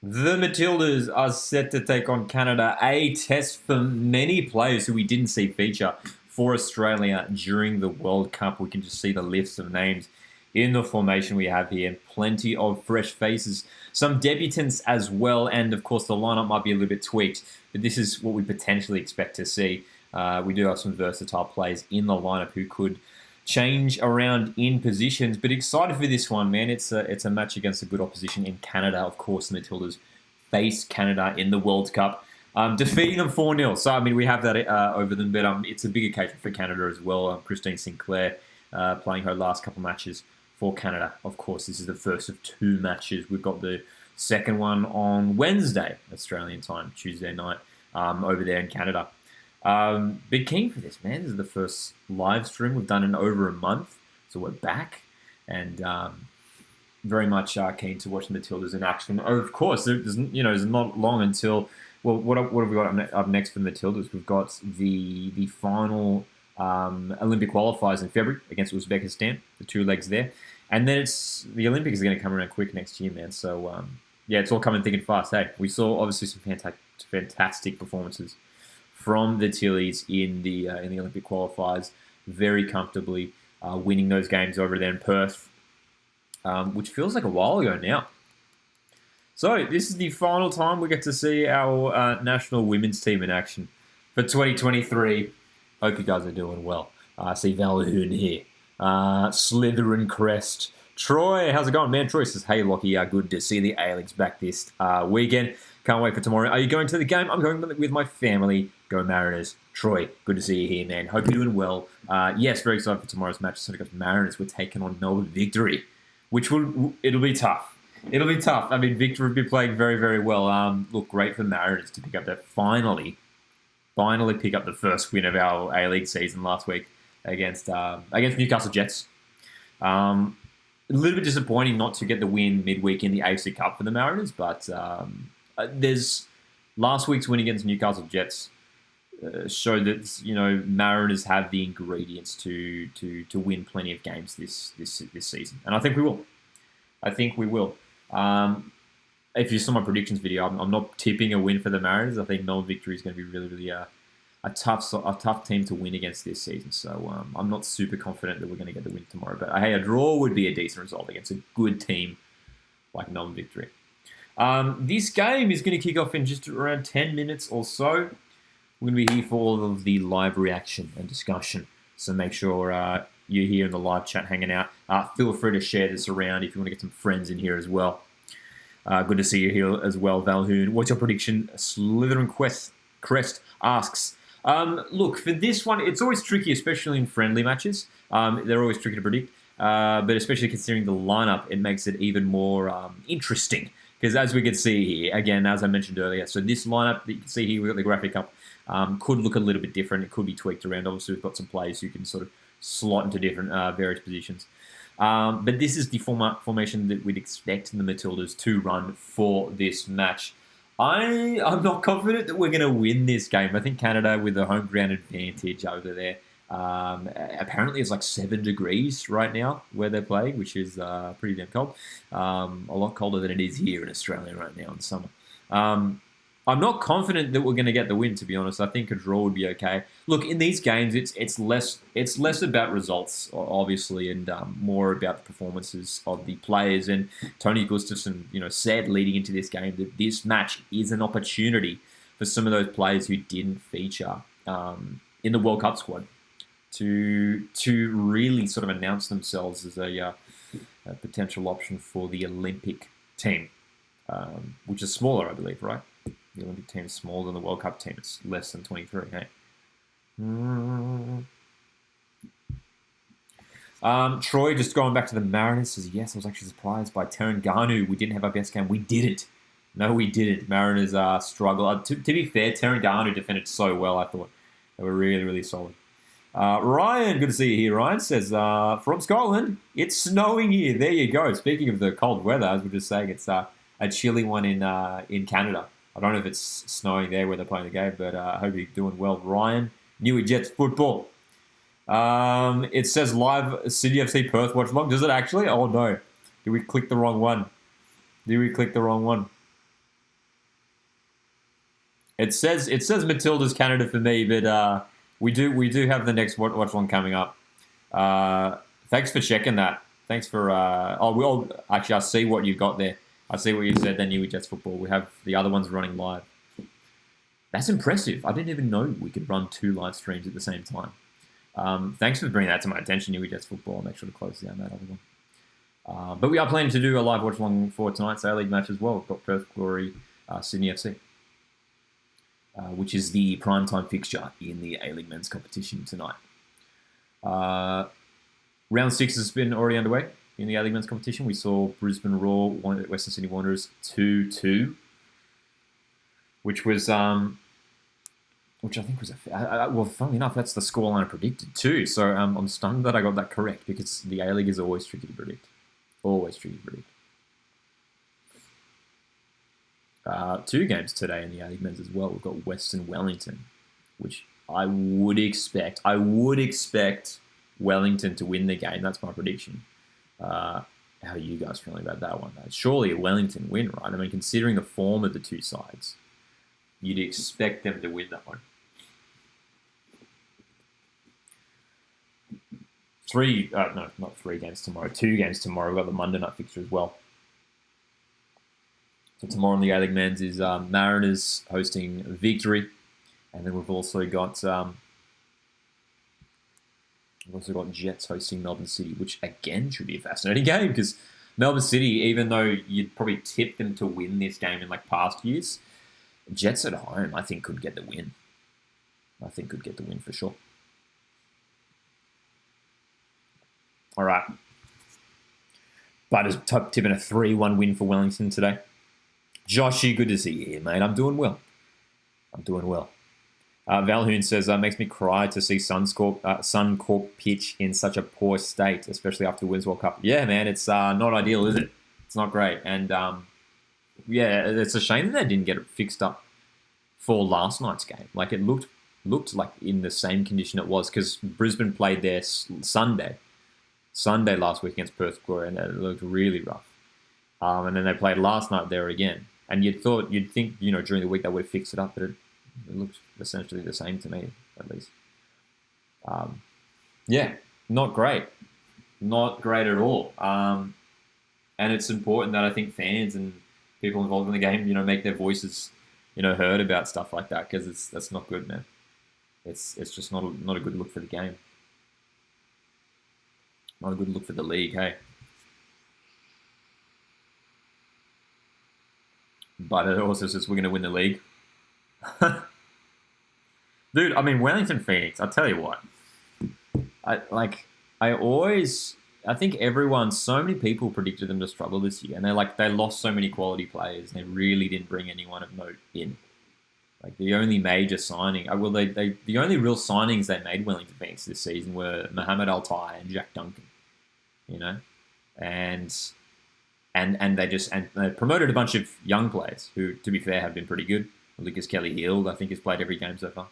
The Matildas are set to take on Canada, a test for many players who we didn't see feature for Australia during the World Cup. We can just see the list of names in the formation we have here. Plenty of fresh faces, some debutants as well, and of course the lineup might be a little bit tweaked, but this is what we potentially expect to see. We do have some versatile players in the lineup who could change around in positions. But excited for this one, man. It's a match against a good opposition in Canada. Of course, the Matildas faced Canada in the World Cup, defeating them 4-0. So, I mean, we have that over them, but it's a big occasion for Canada as well. Christine Sinclair playing her last couple matches for Canada. Of course, this is the first of two matches. We've got the second one on Wednesday, Australian time, Tuesday night, over there in Canada. Big keen for this, man. This is the first live stream we've done in over a month, so we're back, and very much keen to watch the Matildas in action. Of course, there's not long until what have we got up next for the Matildas? We've got the final Olympic qualifiers in February against Uzbekistan, the two legs there, and then it's the Olympics are going to come around quick next year, man. So yeah, it's all coming thick and fast. Hey, we saw obviously some fantastic performances from the Tillies in the Olympic qualifiers, very comfortably winning those games over there in Perth, which feels like a while ago now. So this is the final time we get to see our national women's team in action for 2023. Hope you guys are doing well. I see Valhoon here. Slytherin Crest. Troy, how's it going, man? Troy says, hey, Lockie, good to see the A-Leagues back this weekend. Can't wait for tomorrow. Are you going to the game? I'm going with my family. Go Mariners. Troy, good to see you here, man. Hope you're doing well. Yes, very excited for tomorrow's match. So because Mariners were taking on Melbourne Victory, it'll be tough. It'll be tough. I mean, Victory will be playing very, very well. Look, great for the Mariners to pick up that finally pick up the first win of our A-League season last week against Newcastle Jets. A little bit disappointing not to get the win midweek in the AFC Cup for the Mariners, but there's last week's win against Newcastle Jets showed that Mariners have the ingredients to win plenty of games this season, and I think we will. If you saw my predictions video, I'm not tipping a win for the Mariners. I think Melbourne Victory is going to be really, really a tough team to win against this season. So I'm not super confident that we're going to get the win tomorrow. But hey, a draw would be a decent result against a good team like Melbourne Victory. This game is going to kick off in just around 10 minutes or so. We're going to be here for all of the live reaction and discussion. So make sure you're here in the live chat hanging out. Feel free to share this around if you want to get some friends in here as well. Good to see you here as well, Valhoon. What's your prediction? Slytherin Crest asks. Look, for this one, it's always tricky, especially in friendly matches. They're always tricky to predict. But especially considering the lineup, it makes it even more interesting. Because as we can see here, again, as I mentioned earlier, so this lineup that you can see here, we've got the graphic up, could look a little bit different. It could be tweaked around. Obviously, we've got some players who can sort of slot into different various positions. But this is the formation that we'd expect the Matildas to run for this match. I'm not confident that we're going to win this game. I think Canada, with the home ground advantage over there, apparently it's like 7 degrees right now where they're playing, which is pretty damn cold. A lot colder than it is here in Australia right now in summer. I'm not confident that we're going to get the win, to be honest. I think a draw would be okay. Look, in these games, it's less about results, obviously, and more about the performances of the players. And Tony Gustafsson, said leading into this game that this match is an opportunity for some of those players who didn't feature in the World Cup squad to really sort of announce themselves as a potential option for the Olympic team, which is smaller, I believe, right? The Olympic team is smaller than the World Cup team. It's less than 23, hey? Troy, just going back to the Mariners, says, yes, I was actually surprised by Terengganu. We didn't have our best game. We didn't. No, we didn't. Mariners struggled. To be fair, Terengganu defended so well, I thought. They were really, really solid. Ryan, good to see you here. Ryan says, from Scotland, it's snowing here. There you go. Speaking of the cold weather, as we were just saying, it's a chilly one in Canada. I don't know if it's snowing there where they're playing the game, but I hope you're doing well. Ryan, Newey Jets football. It says live City FC Perth Watchalong. Does it actually? Oh, no. Did we click the wrong one? It says Matildas Canada for me, but we do have the next watch one coming up. Thanks for checking that. Thanks for actually I see what you've got there. I see what you said. Then you Jets football. We have the other ones running live. That's impressive. I didn't even know we could run 2 live streams at the same time. Thanks for bringing that to my attention, New Jets football. I'll make sure to close down that other one. But we are planning to do a live watch along for tonight's A-League match as well. We've got Perth Glory, Sydney FC. Which is the primetime fixture in the A-League men's competition tonight. Round 6 has been already underway in the A-League men's competition. We saw Brisbane Roar, Western Sydney Wanderers 2-2, which was, which I think was well, funnily enough, that's the scoreline I predicted too. So I'm stunned that I got that correct because the A-League is always tricky to predict. Always tricky to predict. 2 games today in the A-League men's as well. We've got Western Wellington, which I would expect Wellington to win the game. That's my prediction. How are you guys feeling about that one? Surely a Wellington win, right? I mean, considering the form of the 2 sides, you'd expect them to win that one. 2 games tomorrow. We've got the Monday night fixture as well. So tomorrow in the A-League men's is Mariners hosting Victory, and then we've also got Jets hosting Melbourne City, which again should be a fascinating game because Melbourne City, even though you'd probably tip them to win this game in like past years, Jets at home I think could get the win. For sure. All right, Butters tipping a 3-1 win for Wellington today. Joshy, good to see you here, mate. I'm doing well. Valhoon says, makes me cry to see Suncorp pitch in such a poor state, especially after the Women's World Cup. Yeah, man, it's not ideal, is it? It's not great. And, yeah, it's a shame that they didn't get it fixed up for last night's game. Like, it looked like in the same condition it was because Brisbane played there Sunday last week against Perth Glory, and it looked really rough. And then they played last night there again. And you'd think, during the week they would have fixed it up, but it looks essentially the same to me, at least. Yeah, not great. Not great at all. And it's important that I think fans and people involved in the game, make their voices, heard about stuff like that because that's not good, man. It's just not a good look for the game. Not a good look for the league, hey. But it also says we're going to win the league. Dude, I mean, Wellington Phoenix, I'll tell you what. I think so many people predicted them to struggle this year. And they lost so many quality players. And they really didn't bring anyone of note in. Like, the only major signing... the only real signings they made Wellington Phoenix this season were Mohamed Altai and Jack Duncan. And they promoted a bunch of young players who, to be fair, have been pretty good. Lucas Kelly-Hield, I think, has played every game so far.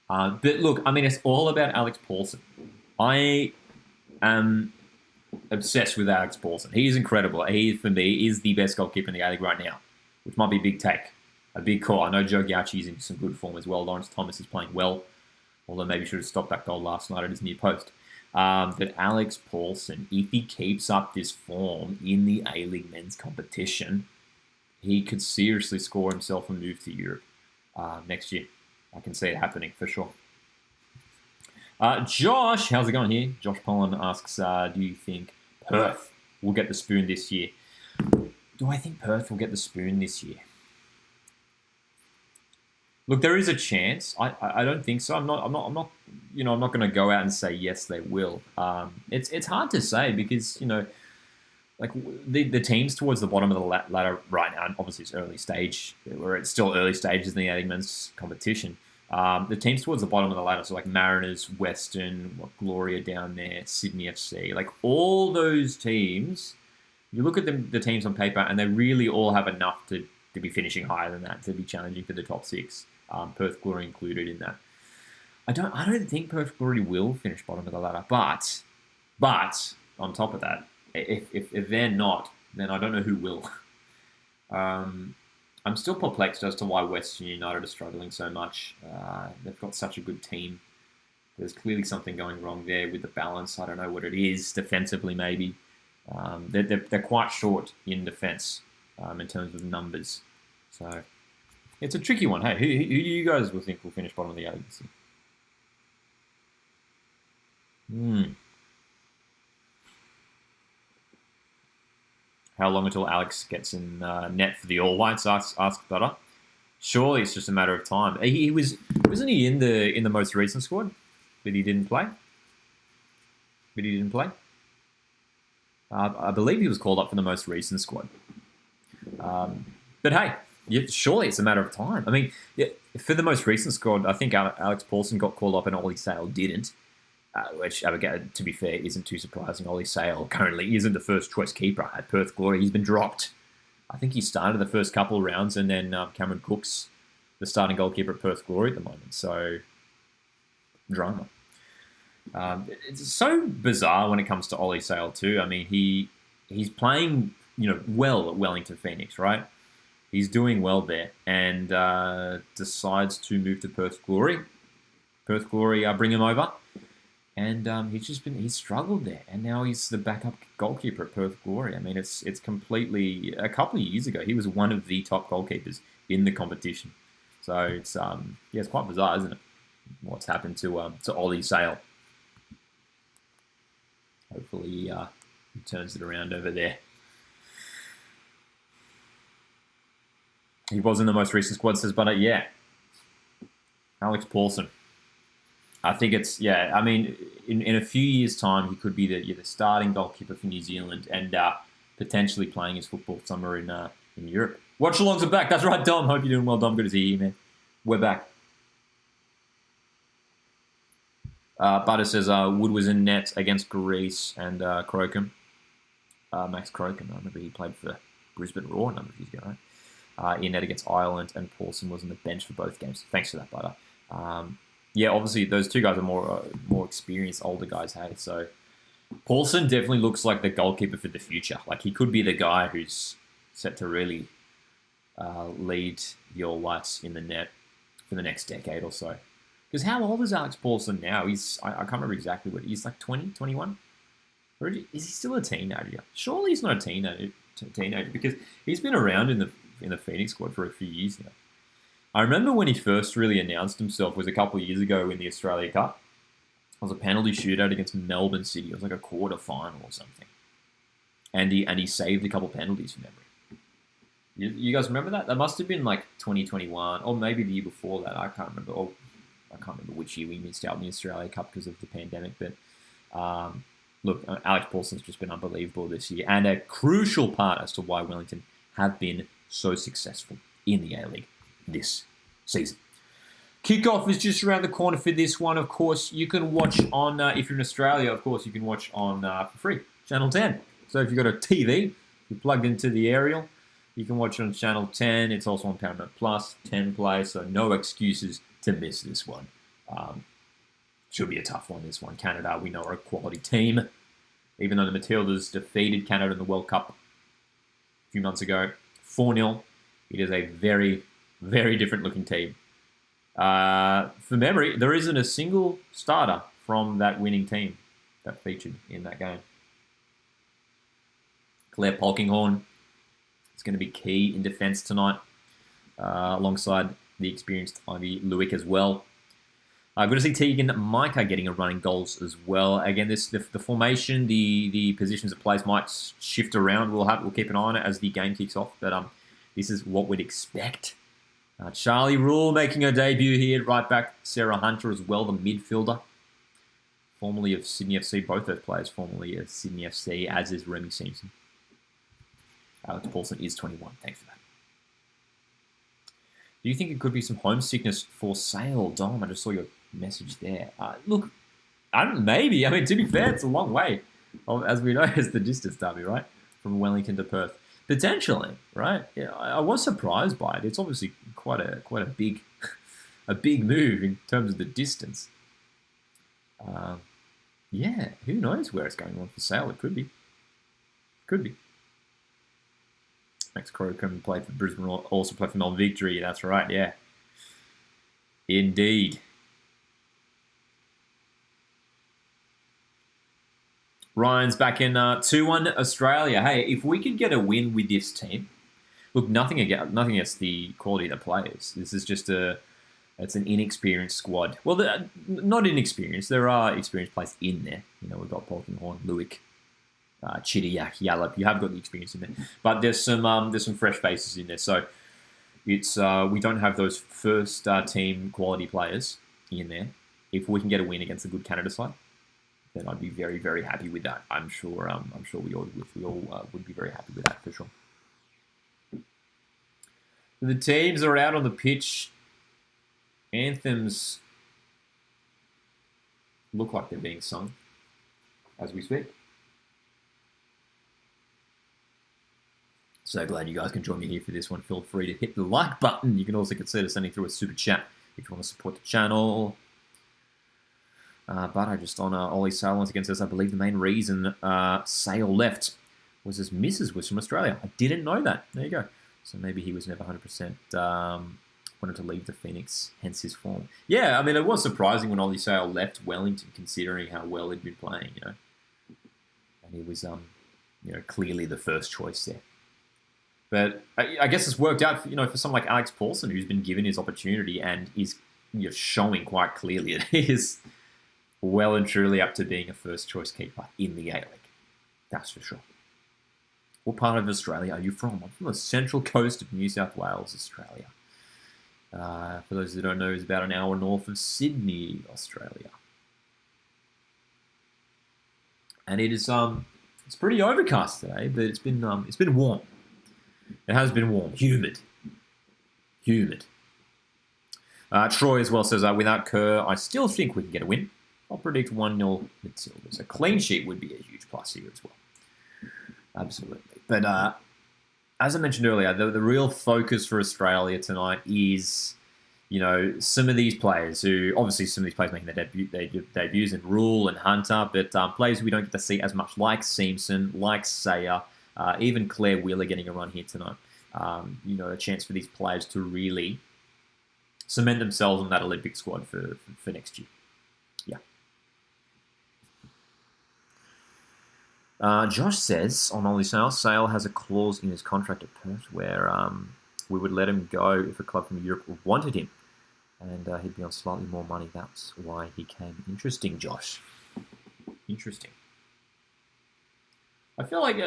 But look, I mean, it's all about Alex Paulson. I am obsessed with Alex Paulson. He is incredible. He, for me, is the best goalkeeper in the A-League right now, which might be a big take, a big call. I know Joe Gauci is in some good form as well. Lawrence Thomas is playing well, although maybe should have stopped that goal last night at his near post. That Alex Paulson, if he keeps up this form in the A-League men's competition, he could seriously score himself a move to Europe next year. I can see it happening for sure. Josh, how's it going here? Josh Pollen asks, do you think Perth will get the spoon this year? Do I think Perth will get the spoon this year? Look, there is a chance. I don't think so. I'm not going to go out and say yes they will. It's hard to say because like the teams towards the bottom of the ladder right now, and obviously it's early stage, where it's still early stages in the A-League men's competition. The teams towards the bottom of the ladder, so like Mariners, Western, Gloria down there, Sydney FC, like all those teams, you look at the teams on paper and they really all have enough to be finishing higher than that, to be challenging for the top 6. Perth Glory included in that. I don't think Perth Glory will finish bottom of the ladder, but on top of that, if they're not, then I don't know who will. I'm still perplexed as to why Western United are struggling so much. They've got such a good team. There's clearly something going wrong there with the balance. I don't know what it is. Defensively, maybe. They're quite short in defence in terms of numbers. So it's a tricky one. Hey, who do you guys think will finish bottom of the agency? How long until Alex gets in net for the All Whites? Asked Butter. Surely it's just a matter of time. Wasn't he in the most recent squad, but he didn't play. I believe he was called up for the most recent squad. But hey, surely it's a matter of time. I mean, for the most recent squad, I think Alex Paulson got called up and Ollie Sale didn't. Which, to be fair, isn't too surprising. Ollie Sale currently isn't the first choice keeper at Perth Glory. He's been dropped. I think he started the first couple of rounds, and then Cameron Cook's the starting goalkeeper at Perth Glory at the moment. So, drama. It's so bizarre when it comes to Ollie Sale too. I mean, he's playing well at Wellington Phoenix, right? He's doing well there, and decides to move to Perth Glory. Perth Glory bring him over. And he's struggled there, and now he's the backup goalkeeper at Perth Glory. I mean, it's completely. A couple of years ago, he was one of the top goalkeepers in the competition. So it's quite bizarre, isn't it? What's happened to Ollie Sale? Hopefully, he turns it around over there. He was in the most recent squad, says, but Alex Paulson. I think I mean, in a few years' time, he could be the starting goalkeeper for New Zealand and potentially playing his football somewhere in Europe. Watchalongs are back. That's right, Dom. Hope you're doing well, Dom. Good to see you, man. We're back. Butter says Wood was in net against Greece and Crocombe. Max Crocombe, I remember he played for Brisbane Roar a number of years ago, right? In net against Ireland, and Paulson was on the bench for both games. Thanks for that, Butter. Obviously those two guys are more experienced, older guys. Hey, so Paulson definitely looks like the goalkeeper for the future. Like he could be the guy who's set to really lead the All Whites in the net for the next decade or so. Because how old is Alex Paulson now? I can't remember exactly what he's like 20, 21? Or is he still a teenager? Surely he's not a teenager because he's been around in the Phoenix squad for a few years now. I remember when he first really announced himself was a couple of years ago in the Australia Cup. It was a penalty shootout against Melbourne City. It was like a quarter final or something. And he saved a couple of penalties from memory. You guys remember that? That must have been like 2021 or maybe the year before that. I can't remember. I can't remember which year we missed out in the Australia Cup because of the pandemic. But look, Alex Paulson's just been unbelievable this year and a crucial part as to why Wellington have been so successful in the A-League this season. Kickoff is just around the corner for this one. Of course, you can watch on, if you're in Australia, of course, you can watch on for free, Channel 10. So if you've got a TV, you're plugged into the aerial, you can watch it on Channel 10. It's also on Paramount Plus, 10 Play, so no excuses to miss this one. Should be a tough one, this one. Canada, we know, are a quality team. Even though the Matildas defeated Canada in the World Cup a few months ago, 4-0, it is a very, very different looking team. For memory, there isn't a single starter from that winning team that featured in that game. Claire Polkinghorne is going to be key in defence tonight, alongside the experienced Ivy Lewick as well. Good to see Tegan Micah getting a run in goals as well. Again, the formation, the positions of place might shift around. We'll keep an eye on it as the game kicks off, but this is what we'd expect. Charlie Rule making her debut here, right back. Sarah Hunter as well, the midfielder, formerly of Sydney FC. Both those players formerly of Sydney FC, as is Remy Simpson. Alex Paulson is 21. Thanks for that. Do you think it could be some homesickness for Sale, Dom? I just saw your message there. Look, maybe. I mean, to be fair, it's a long way, as we know, it's the distance derby, right? From Wellington to Perth. Potentially, right? Yeah, I was surprised by it. It's obviously quite a big, a big move in terms of the distance. Who knows where it's going on for Sale? It could be. Max Crocombe played for Brisbane, also played for Melbourne Victory. That's right, yeah. Indeed. Ryan's back in 2-1 Australia. Hey, if we could get a win with this team, look, nothing against the quality of the players. This is just it's an inexperienced squad. Well, not inexperienced. There are experienced players in there. We've got Polkinghorn, Lewick, Chidiac, Yallop. You have got the experience in there, but there's some fresh faces in there. So it's we don't have those first team quality players in there. If we can get a win against a good Canada side, then I'd be very, very happy with that. I'm sure we all would be very happy with that for sure. The teams are out on the pitch. Anthems look like they're being sung as we speak. So glad you guys can join me here for this one. Feel free to hit the like button. You can also consider sending through a super chat if you want to support the channel. But I just on Ollie Sale once again says, I believe the main reason Sale left was his missus was from Australia. I didn't know that. There you go. So maybe he was never 100% wanted to leave the Phoenix, hence his form. Yeah, I mean, it was surprising when Ollie Sale left Wellington, considering how well he'd been playing, And he was, clearly the first choice there. But I guess it's worked out, for someone like Alex Paulson, who's been given his opportunity and is showing quite clearly that he is well and truly up to being a first-choice keeper in the A-League. That's for sure. What part of Australia are you from? I'm from the central coast of New South Wales, Australia. For those who don't know, it's about an hour north of Sydney, Australia. And it is it's pretty overcast today, but it's been warm. It has been warm, humid. Troy as well says, without Kerr, I still think we can get a win. I'll predict 1-0 Matildas. A clean sheet would be a huge plus here as well. Absolutely. But as I mentioned earlier, the real focus for Australia tonight is, some of these players who, obviously some of these players making their debuts in Rule and Hunter, but players we don't get to see as much, like Simpson, like Sayer, even Claire Wheeler getting a run here tonight. A chance for these players to really cement themselves on that Olympic squad for next year. Yeah. Josh says on Ollie Sale, Sale has a clause in his contract at Perth where we would let him go if a club from Europe wanted him, and he'd be on slightly more money. That's why he came. Interesting, Josh. Interesting. I feel like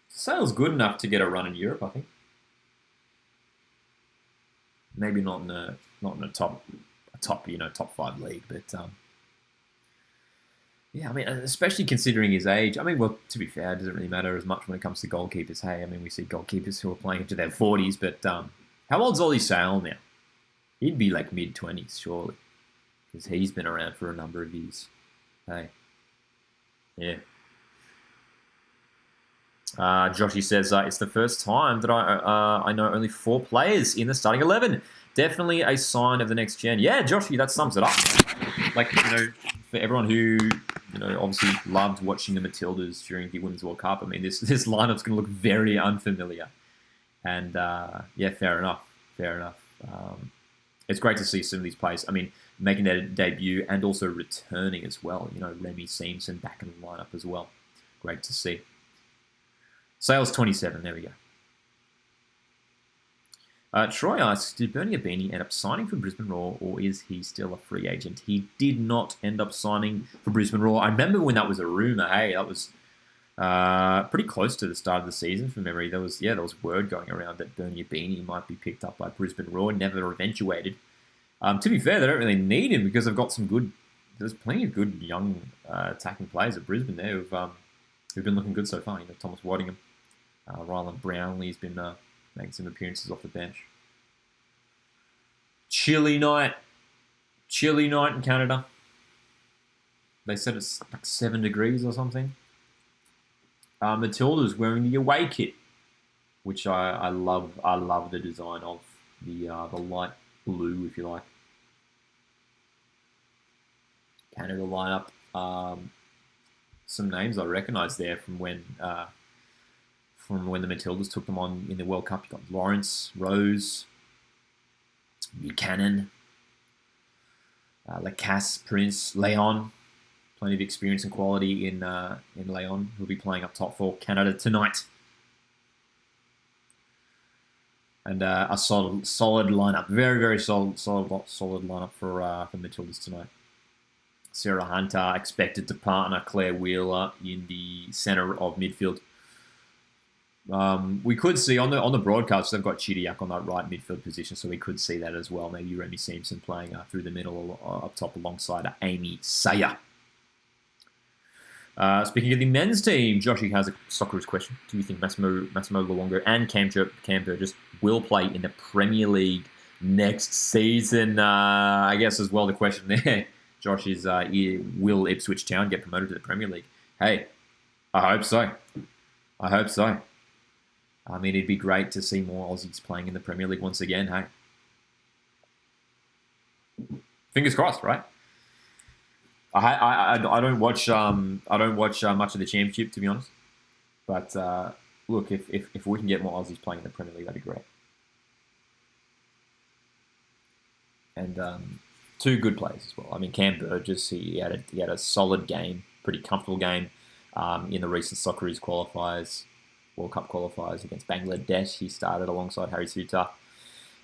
Sale's good enough to get a run in Europe, I think. Maybe not in a top 5 league, but yeah, I mean, especially considering his age. I mean, well, to be fair, it doesn't really matter as much when it comes to goalkeepers. Hey, I mean, we see goalkeepers who are playing into their 40s, but how old's Ollie Sale now? He'd be like mid-20s, surely, because he's been around for a number of years. Hey, yeah. Joshy says, it's the first time that I know only 4 players in the starting 11. Definitely a sign of the next gen. Yeah, Joshy, that sums it up. Like, for everyone who, obviously loved watching the Matildas during the Women's World Cup, I mean, this lineup's going to look very unfamiliar. And, yeah, fair enough. It's great to see some of these players, I mean, making their debut and also returning as well. Remy Simpson back in the lineup as well. Great to see. Sales 27, there we go. Troy asks, did Bernie Abini end up signing for Brisbane Roar, or is he still a free agent? He did not end up signing for Brisbane Roar. I remember when that was a rumour. Hey, that was pretty close to the start of the season from memory. There was word going around that Bernie Abini might be picked up by Brisbane Roar, never eventuated. To be fair, they don't really need him because they've got there's plenty of good young attacking players at Brisbane there who've been looking good so far. Thomas Waddingham. Ryland Brownlee's been making some appearances off the bench. Chilly night in Canada. They said it's like 7 degrees or something. Matilda's wearing the away kit, which I love. I love the design of the light blue, if you like. Canada lineup. Some names I recognise there from when. from when the Matildas took them on in the World Cup. You've got Lawrence, Rose, Buchanan, Lacasse, Prince, Leon. Plenty of experience and quality in Leon, who'll be playing up top for Canada tonight. And a solid lineup, very solid lineup for Matildas tonight. Sarah Hunter expected to partner Claire Wheeler in the centre of midfield. We could see on the broadcast they've got Chidiak on that right midfield position, so we could see that as well. Maybe Remy Simpson playing through the middle up top alongside Amy Sayer. Speaking of the men's team, Joshy has a Socceroos question. Do you think Massimo Luongo and Cam Burgess will play in the Premier League next season? I guess as well the question there, Josh, is will Ipswich Town get promoted to the Premier League? Hey, I hope so. I mean, it'd be great to see more Aussies playing in the Premier League once again. Hey, fingers crossed, right? I don't watch much of the Championship, to be honest. But look, if we can get more Aussies playing in the Premier League, that'd be great. And two good players as well. I mean, Cam Burgess, he had a solid game, pretty comfortable game in the recent Socceroos qualifiers, World Cup qualifiers against Bangladesh. He started alongside Harry Suter.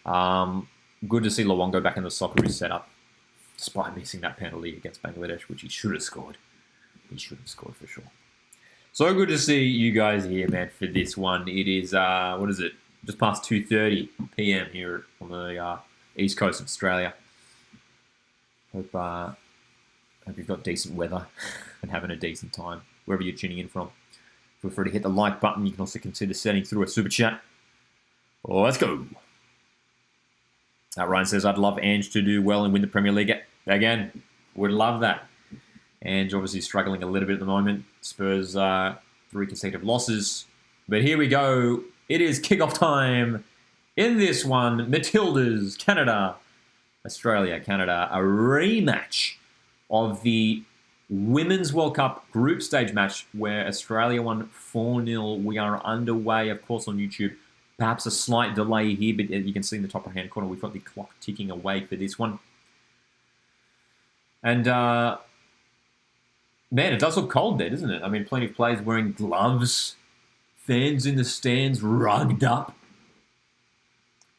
Good to see Luongo back in the Socceroos setup, despite missing that penalty against Bangladesh, which he should have scored. He should have scored for sure. So good to see you guys here, man, for this one. It is, what is it? Just past 2:30 p.m. here on the east coast of Australia. Hope you've got decent weather and having a decent time, wherever you're tuning in from. Feel free to hit the like button. You can also consider setting through a super chat. Oh, let's go. Ryan says, I'd love Ange to do well and win the Premier League. Again, would love that. Ange obviously struggling a little bit at the moment. Spurs 3 consecutive losses. But here we go. It is kickoff time in this one. Matildas, Canada, Australia, Canada. A rematch of the Women's World Cup group stage match where Australia won 4-0. We are underway, of course, on YouTube. Perhaps a slight delay here, but you can see in the top right-hand corner, we've got the clock ticking away for this one. And, man, it does look cold there, doesn't it? I mean, plenty of players wearing gloves, fans in the stands, rugged up.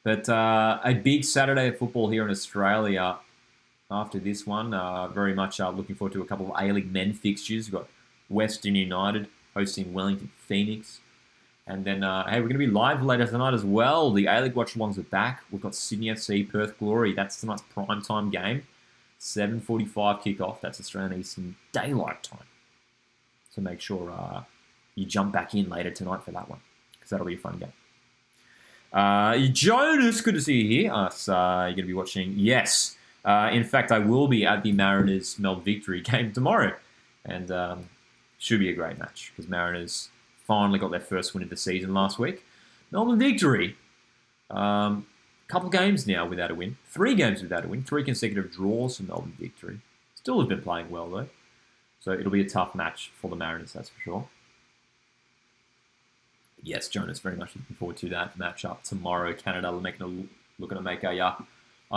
But a big Saturday of football here in Australia after this one. Very much looking forward to a couple of A-League men fixtures. We've got Western United hosting Wellington Phoenix. And then, hey, we're going to be live later tonight as well. The A-League Watchalongs are back. We've got Sydney FC, Perth Glory. That's tonight's primetime game. 7:45 kickoff. That's Australian Eastern Daylight Time. So make sure you jump back in later tonight for that one, because that'll be a fun game. Jonas, good to see you here. You're going to be watching. Yes. In fact, I will be at the Mariners Melbourne Victory game tomorrow. And should be a great match, because Mariners finally got their first win of the season last week. Melbourne Victory. Couple games now without a win. 3 games without a win. 3 consecutive draws for Melbourne Victory. Still have been playing well, though. So it'll be a tough match for the Mariners, that's for sure. Yes, Jonas, very much looking forward to that matchup tomorrow. Canada looking to make a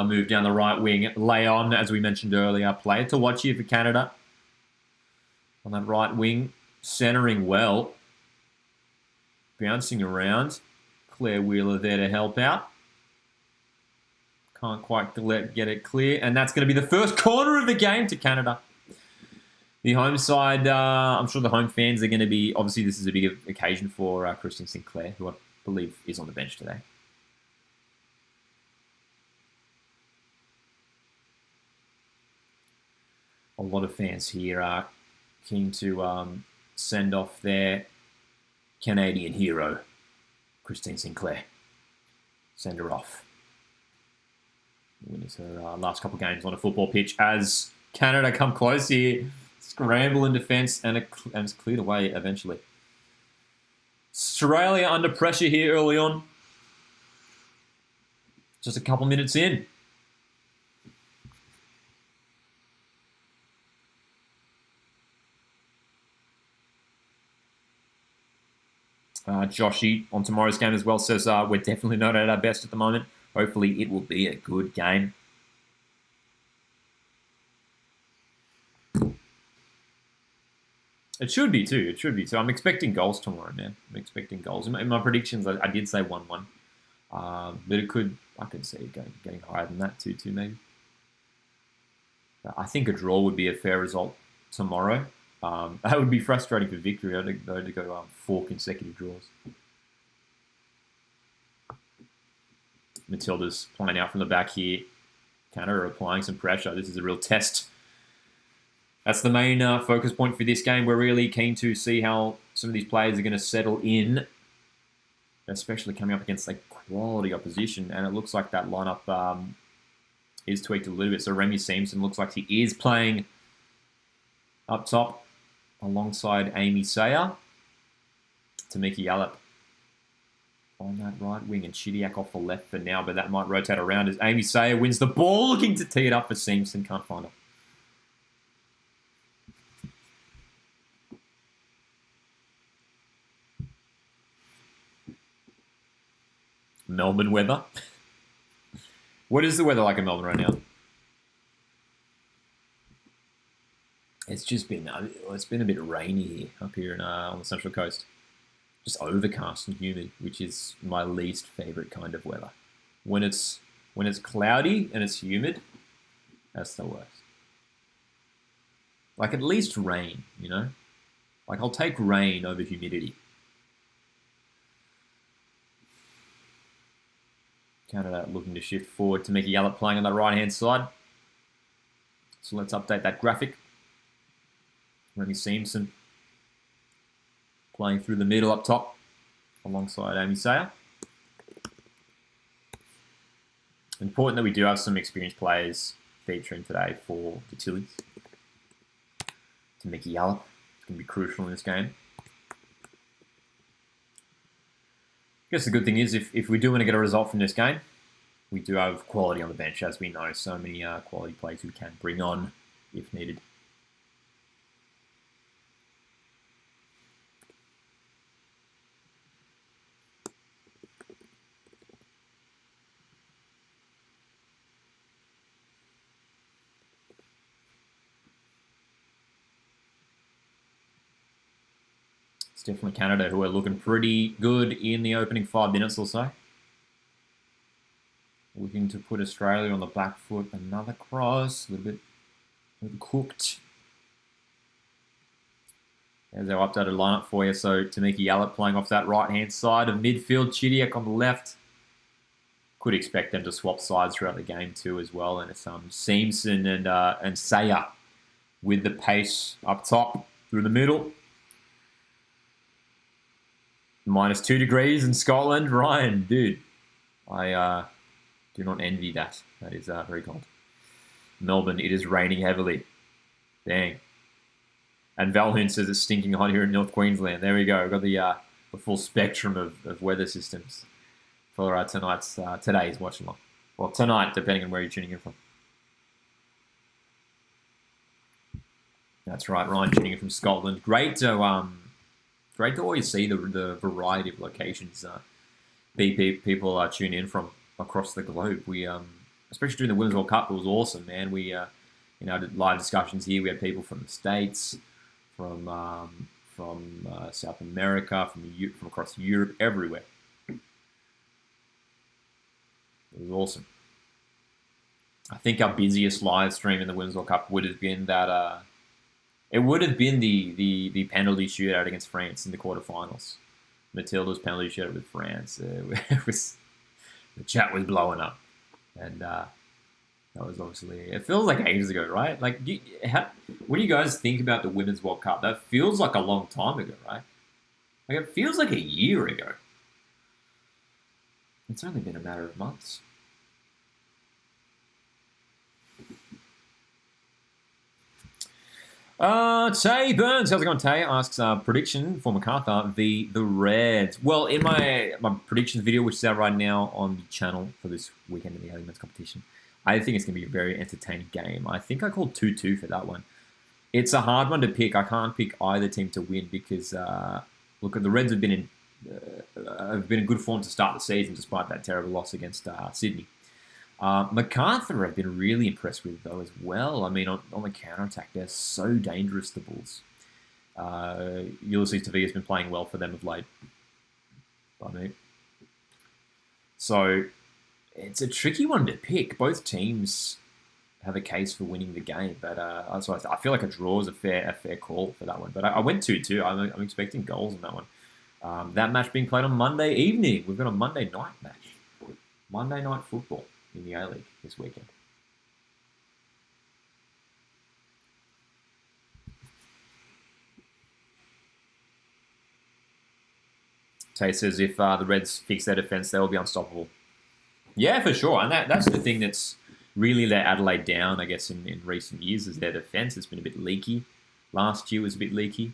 move down the right wing. Leon, as we mentioned earlier, player to watch here for Canada. On that right wing, centering well. Bouncing around. Claire Wheeler there to help out. Can't quite get it clear. And that's going to be the first corner of the game to Canada. The home side, I'm sure the home fans are going to be... Obviously, this is a big occasion for Christian Sinclair, who I believe is on the bench today. A lot of fans here are keen to send off their Canadian hero, Christine Sinclair. Send her off. Winners her last couple of games on a football pitch as Canada come close here. Scramble in defence and it's cleared away eventually. Australia under pressure here early on. Just a couple minutes in. Joshy on tomorrow's game as well says we're definitely not at our best at the moment. Hopefully it will be a good game. It should be too. It should be too. I'm expecting goals tomorrow, man. I'm expecting goals. In my predictions, I did say 1-1. But I could see it getting higher than that too, maybe. But I think a draw would be a fair result tomorrow. That would be frustrating for victory, though, to go 4 consecutive draws. Matildas playing out from the back here. Canada are applying some pressure. This is a real test. That's the main focus point for this game. We're really keen to see how some of these players are going to settle in, especially coming up against like quality opposition. And it looks like that lineup is tweaked a little bit. So Remy Simpson looks like he is playing up top alongside Amy Sayer. Tamiki Yallop on that right wing and Chidiac off the left for now, but that might rotate around as Amy Sayer wins the ball, looking to tee it up for Simpson. Can't find it. Melbourne weather. What is the weather like in Melbourne right now? It's just been it's been a bit rainy here up here on the Central Coast. Just overcast and humid, which is my least favorite kind of weather. When it's cloudy and it's humid, that's the worst. Like at least rain, you know? Like I'll take rain over humidity. Canada looking to shift forward to Mickey Yallop playing on the right-hand side. So let's update that graphic. Remy Simpson playing through the middle up top alongside Amy Sayer. Important that we do have some experienced players featuring today for the Tillies. To Mickey Yallop. It's going to be crucial in this game. I guess the good thing is if we do want to get a result from this game, we do have quality on the bench, as we know. So many quality players we can bring on if needed. It's definitely Canada who are looking pretty good in the opening 5 minutes or so. Looking to put Australia on the back foot. Another cross, a little bit cooked. There's our updated lineup for you. So Tamiki Yallop playing off that right-hand side of midfield. Chidiac on the left. Could expect them to swap sides throughout the game too as well. And it's Simpson and Sayer with the pace up top through the middle. -2 degrees in Scotland. Ryan, dude, I do not envy that. That is very cold. Melbourne, it is raining heavily. Dang. And Valhoon says it's stinking hot here in North Queensland. There we go. We've got the full spectrum of weather systems for today's Watchalong. Well, tonight, depending on where you're tuning in from. That's right, Ryan tuning in from Scotland. Great to always see the variety of locations people tune in from across the globe. We especially during the Women's World Cup, it was awesome, man. We did live discussions here. We had people from the States, from South America, from across Europe, everywhere. It was awesome. I think our busiest live stream in the Women's World Cup would have been that. It would have been the penalty shootout against France in the quarterfinals. Matildas penalty shootout with France. The chat was blowing up, and that was obviously. It feels like ages ago, right? Like, what do you guys think about the Women's World Cup? That feels like a long time ago, right? Like it feels like a year ago. It's only been a matter of months. Tay Burns, how's it going, Tay? Asks prediction for MacArthur v. the Reds. Well, in my predictions video, which is out right now on the channel for this weekend in the early men's competition, I think it's going to be a very entertaining game. I think I called 2-2 for that one. It's a hard one to pick. I can't pick either team to win because, look, the Reds have been in have been in good form to start the season despite that terrible loss against Sydney. MacArthur I've been really impressed with, though, as well. I mean, on the counter-attack, they're so dangerous, the Bulls. Ulysses Tavia's been playing well for them of late. So, it's a tricky one to pick. Both teams have a case for winning the game, but so I feel like a draw is a fair call for that one. But I went 2-2. I'm expecting goals in that one. That match being played on Monday evening. We've got a Monday night match. Monday night football in the A-League this weekend. Tay says if the Reds fix their defence, they will be unstoppable. Yeah, for sure. And that's the thing that's really let Adelaide down, I guess, in recent years, is their defence. It's been a bit leaky. Last year was a bit leaky.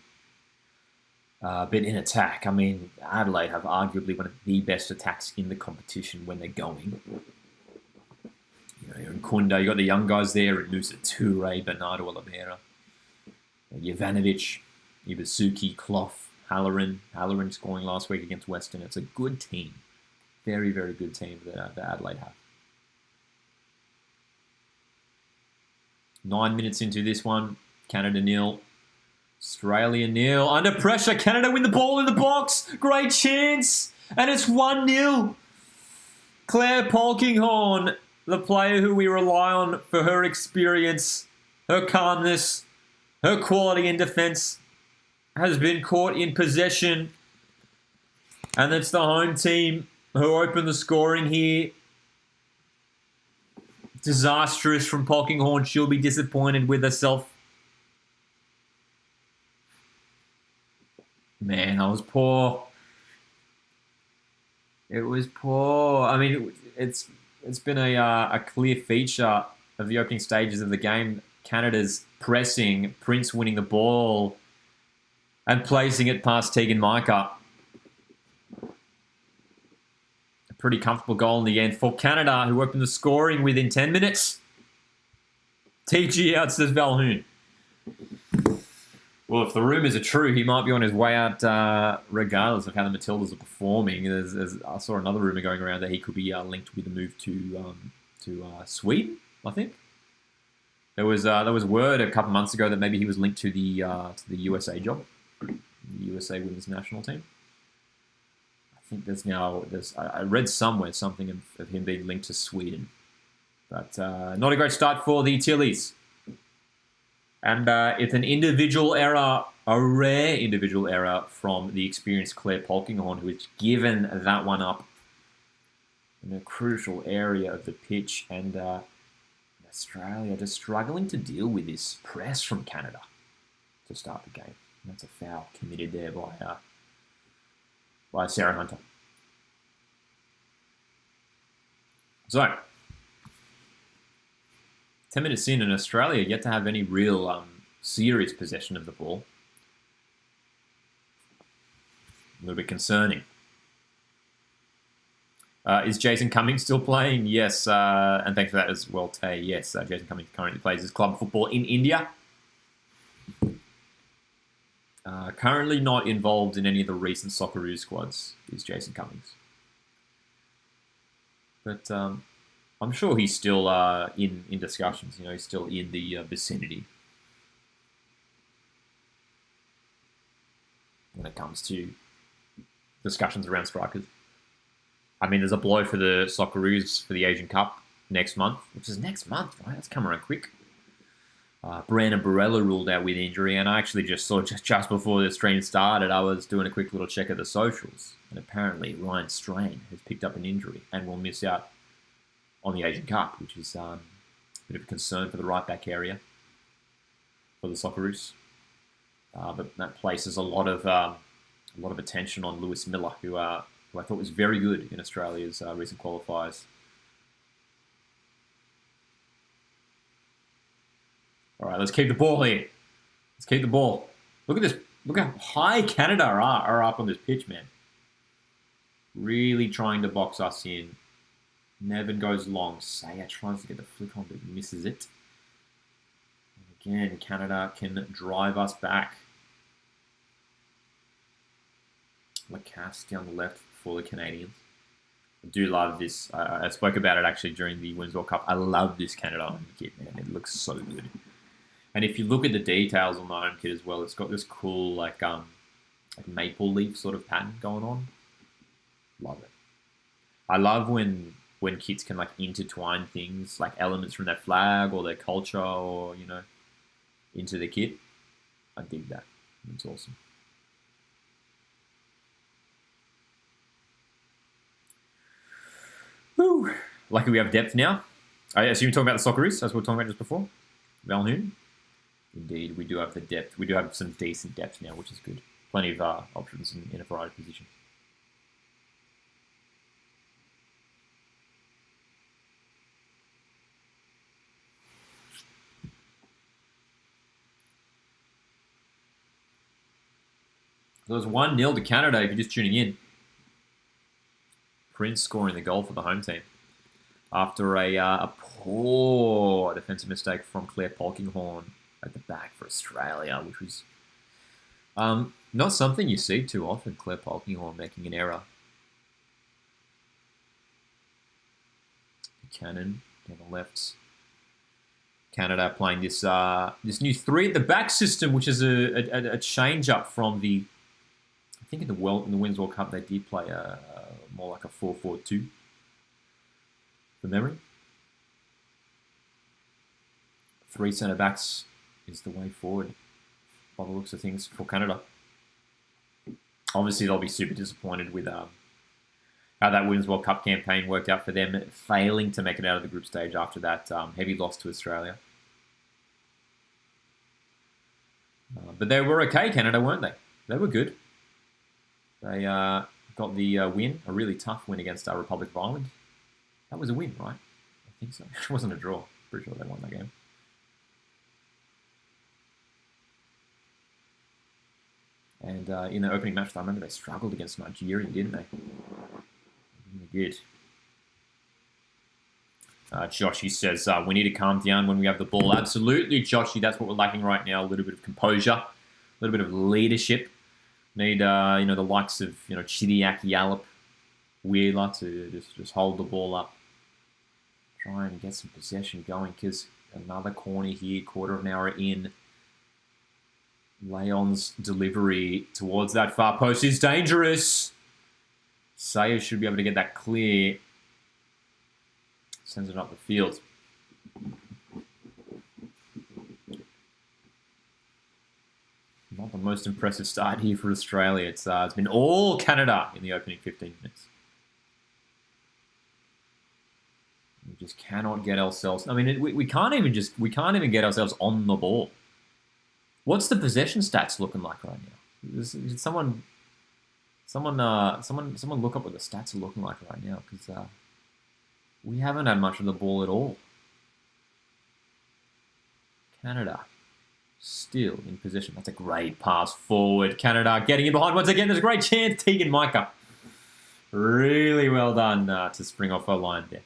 But in attack, I mean, Adelaide have arguably one of the best attacks in the competition when they're going. You're in Kunda, you got the young guys there, and Nusa Toure, Bernardo Oliveira, Jovanovic, Ibusuki, Clough, Halloran scoring last week against Western. It's a good team. Very, very good team that Adelaide have. 9 minutes into this one, Canada 0, Australia 0. Under pressure, Canada win the ball in the box. Great chance. And it's 1-0. Claire Polkinghorne, the player who we rely on for her experience, her calmness, her quality in defence, has been caught in possession. And it's the home team who open the scoring here. Disastrous from Polkinghorne. She'll be disappointed with herself. Man, I was poor. It was poor. I mean, it's been a clear feature of the opening stages of the game. Canada's pressing, Prince winning the ball and placing it past Tegan Micah. A pretty comfortable goal in the end for Canada, who opened the scoring within 10 minutes. TG out, says Valhoon. Well, if the rumours are true, he might be on his way out regardless of how the Matildas are performing. I saw another rumour going around that he could be linked with a move to Sweden, I think. There was word a couple months ago that maybe he was linked to the USA job, the USA women's national team. I think I read somewhere something of him being linked to Sweden. But not a great start for the Tillies. And it's an individual error, a rare individual error from the experienced Claire Polkinghorne, who has given that one up in a crucial area of the pitch. And Australia just struggling to deal with this press from Canada to start the game. And that's a foul committed there by Sarah Hunter. So, 10 minutes in, and Australia yet to have any real serious possession of the ball. A little bit concerning. Is Jason Cummings still playing? Yes, and thanks for that as well, Tay. Yes, Jason Cummings currently plays his club football in India. Currently not involved in any of the recent Socceroos squads is Jason Cummings. But I'm sure he's still in discussions. He's still in the vicinity when it comes to discussions around strikers. I mean, there's a blow for the Socceroos for the Asian Cup next month, which is next month, right? That's come around quick. Brandon Barella ruled out with injury, and I actually just saw just before the stream started, I was doing a quick little check of the socials, and apparently Ryan Strain has picked up an injury and will miss out on the Asian Cup, which is a bit of a concern for the right back area for the Socceroos. But that places a lot of attention on Lewis Miller, who I thought was very good in Australia's recent qualifiers. All right, let's keep the ball here. Let's keep the ball. Look at this. Look how high Canada are up on this pitch, man. Really trying to box us in. Nevin goes long. Saya tries to get the flick on, but misses it. And again, Canada can drive us back. Lacasse down the left for the Canadians. I do love this. I spoke about it actually during the Women's World Cup. I love this Canada home kit, man. It looks so good. And if you look at the details on the home kit as well, it's got this cool like maple leaf sort of pattern going on. Love it. I love when kits can like intertwine things like elements from their flag or their culture or into the kit. I dig that. It's awesome. Woo. Lucky we have depth now. I assume you're talking about the Socceroos, as we were talking about just before. Valhoon. Indeed, we do have the depth. We do have some decent depth now, which is good. Plenty of options in a variety of positions. So it was 1-0 to Canada if you're just tuning in. Prince scoring the goal for the home team after a poor defensive mistake from Claire Polkinghorn at the back for Australia, which was not something you see too often, Claire Polkinghorn making an error. Cannon down the left. Canada playing this new 3 at the back system, which is a change up from the. I think in the Women's World Cup they did play more like a 4-4-2 from memory. 3 centre backs is the way forward by the looks of things for Canada. Obviously, they'll be super disappointed with how that Women's World Cup campaign worked out for them, failing to make it out of the group stage after that heavy loss to Australia. But they were okay, Canada, weren't they? They were good. They got the win, a really tough win against our Republic of Ireland. That was a win, right? I think so. It wasn't a draw. Pretty sure they won that game. And in the opening match, I remember they struggled against Nigeria, didn't they? They did. Joshy says, we need to calm down when we have the ball. Absolutely, Joshy. That's what we're lacking right now. A little bit of composure, a little bit of leadership. Need, the likes of, Chidiac, Yallop, Wheeler to just hold the ball up. Try and get some possession going because another corner here, quarter of an hour in. Leon's delivery towards that far post is dangerous. Sayers should be able to get that clear. Sends it up the field. Not the most impressive start here for Australia. It's been all Canada in the opening 15 minutes. We just cannot get ourselves. I mean, we can't even get ourselves on the ball. What's the possession stats looking like right now? Someone look up what the stats are looking like right now because we haven't had much of the ball at all. Canada still in possession. That's a great pass forward. Canada getting in behind once again. There's a great chance. Tegan Micah. Really well done to spring off her line there.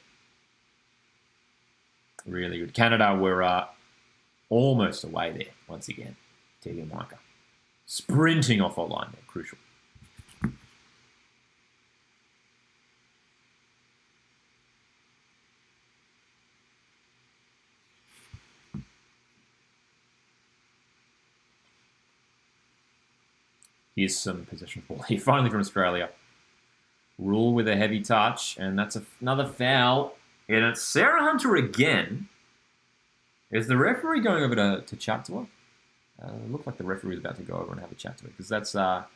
Really good. Canada were almost away there once again. Tegan Micah. Sprinting off our line there. Crucial. Here's some possession ball here. Finally from Australia. Rule with a heavy touch. And that's another foul. And it's Sarah Hunter again. Is the referee going over to chat to her? It looked like the referee was about to go over and have a chat to her. Because that's not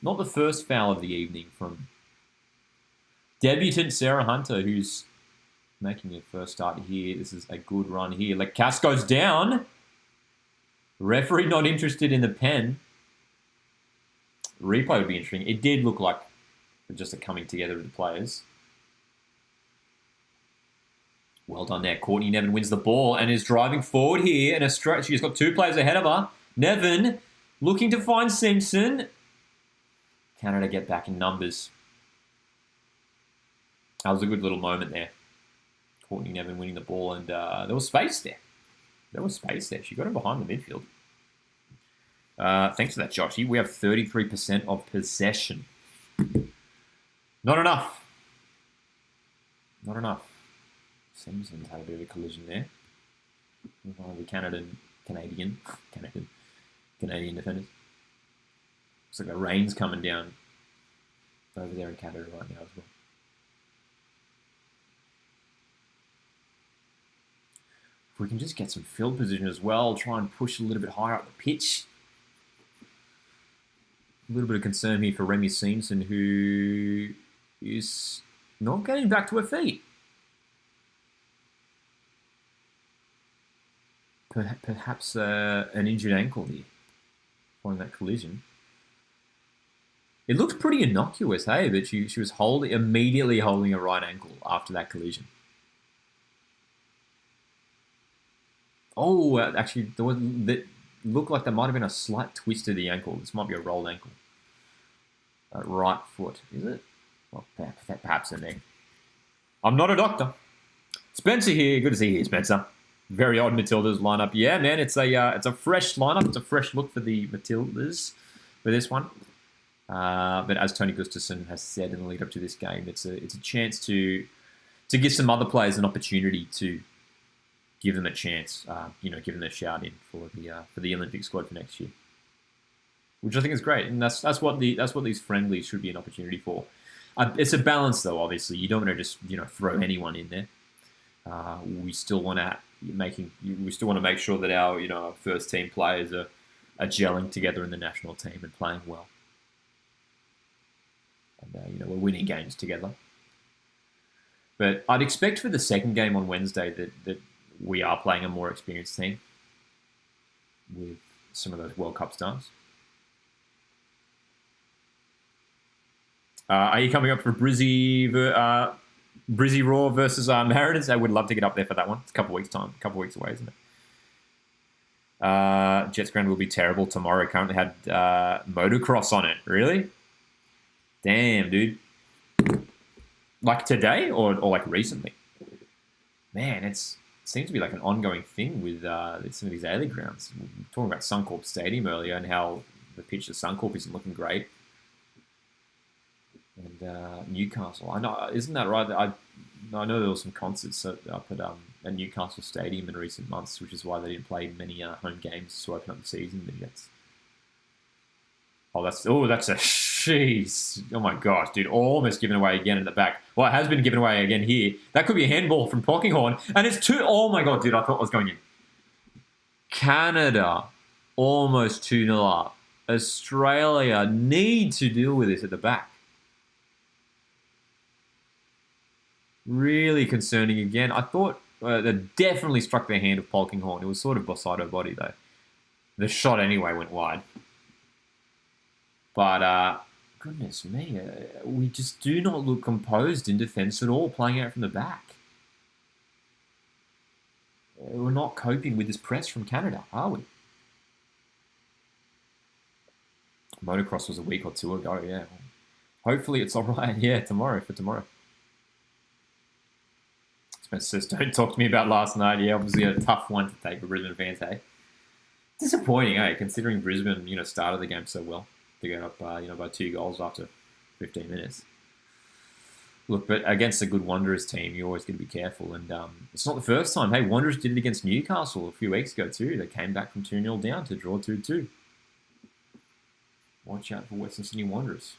the first foul of the evening from debutant Sarah Hunter, who's making her first start here. This is a good run here. Lacasse goes down. Referee not interested in the pen. Replay would be interesting. It did look like just a coming together of the players. Well done there. Courtney Nevin wins the ball and is driving forward here. And she's got 2 players ahead of her. Nevin looking to find Simpson. Canada get back in numbers. That was a good little moment there. Courtney Nevin winning the ball and there was space there. She got him behind the midfield. Thanks for that, Joshy. We have 33% of possession. Not enough. Not enough. Simpsons had a bit of a collision there. One of the Canadian defenders. Looks like the rain's coming down over there in Canada right now as well. If we can just get some field position as well, try and push a little bit higher up the pitch. A little bit of concern here for Remy Simpson, who is not getting back to her feet. Perhaps an injured ankle here following that collision. It looks pretty innocuous, hey, but she was immediately holding a right ankle after that collision. Oh, actually, that looked like there might have been a slight twist to the ankle. This might be a rolled ankle. Right foot, is it? Well, perhaps a knee. I'm not a doctor. Spencer here. Good to see you, Spencer. Very odd Matildas lineup. Yeah, man, it's a fresh lineup. It's a fresh look for the Matildas for this one. But as Tony Gustafson has said in the lead up to this game, it's a chance to give some other players an opportunity to give them a chance. Give them a shout in for the Olympic squad for next year, which I think is great, and that's what these friendlies should be an opportunity for. It's a balance, though. Obviously, you don't want to just throw anyone in there. We still want to make sure that our first team players are gelling together in the national team and playing well. And we're winning games together. But I'd expect for the second game on Wednesday that we are playing a more experienced team with some of those World Cup stars. Are you coming up for Brizzy Raw versus Mariners? I would love to get up there for that one. It's a couple weeks away, isn't it? Jets Ground will be terrible tomorrow. Currently had motocross on it. Really? Damn, dude. Like today or like recently? Man, it seems to be like an ongoing thing with some of these A-League grounds. We were talking about Suncorp Stadium earlier and how the pitch at Suncorp isn't looking great. And Newcastle, I know, isn't that right? I know there were some concerts up at Newcastle Stadium in recent months, which is why they didn't play many home games to open up the season. The Jets. That's a jeez. Oh my gosh, dude! Almost given away again in the back. Well, it has been given away again here. That could be a handball from Polkinghorne, and it's two. Oh my god, dude! I thought it was going in. Canada almost 2-0 up. Australia need to deal with this at the back. Really concerning again. I thought they definitely struck their hand of Polkinghorne. It was sort of beside her body though. The shot anyway went wide. But goodness me, we just do not look composed in defence at all, playing out from the back. We're not coping with this press from Canada, are we? Motocross was a week or two ago, yeah. Hopefully it's all right, yeah, tomorrow. Spencer says, don't talk to me about last night. Yeah, obviously a tough one to take for Brisbane fans, hey? Disappointing, eh? Considering Brisbane, started the game so well to get up, by 2 goals after 15 minutes. Look, but against a good Wanderers team, you're always going to be careful. And it's not the first time. Hey, Wanderers did it against Newcastle a few weeks ago too. They came back from 2-0 down to draw 2-2. Watch out for Western Sydney Wanderers.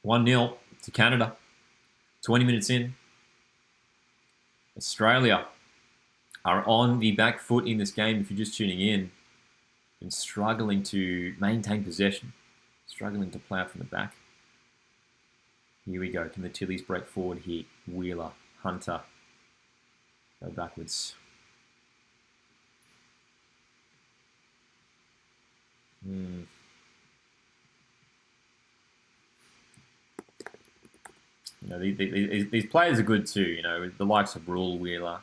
(1-0) to Canada. 20 minutes in. Australia are on the back foot in this game if you're just tuning in and struggling to maintain possession, struggling to play out from the back. Here we go. Can the Tillies break forward here? Wheeler, Hunter, go backwards. These players are good too. The likes of Rule, Wheeler,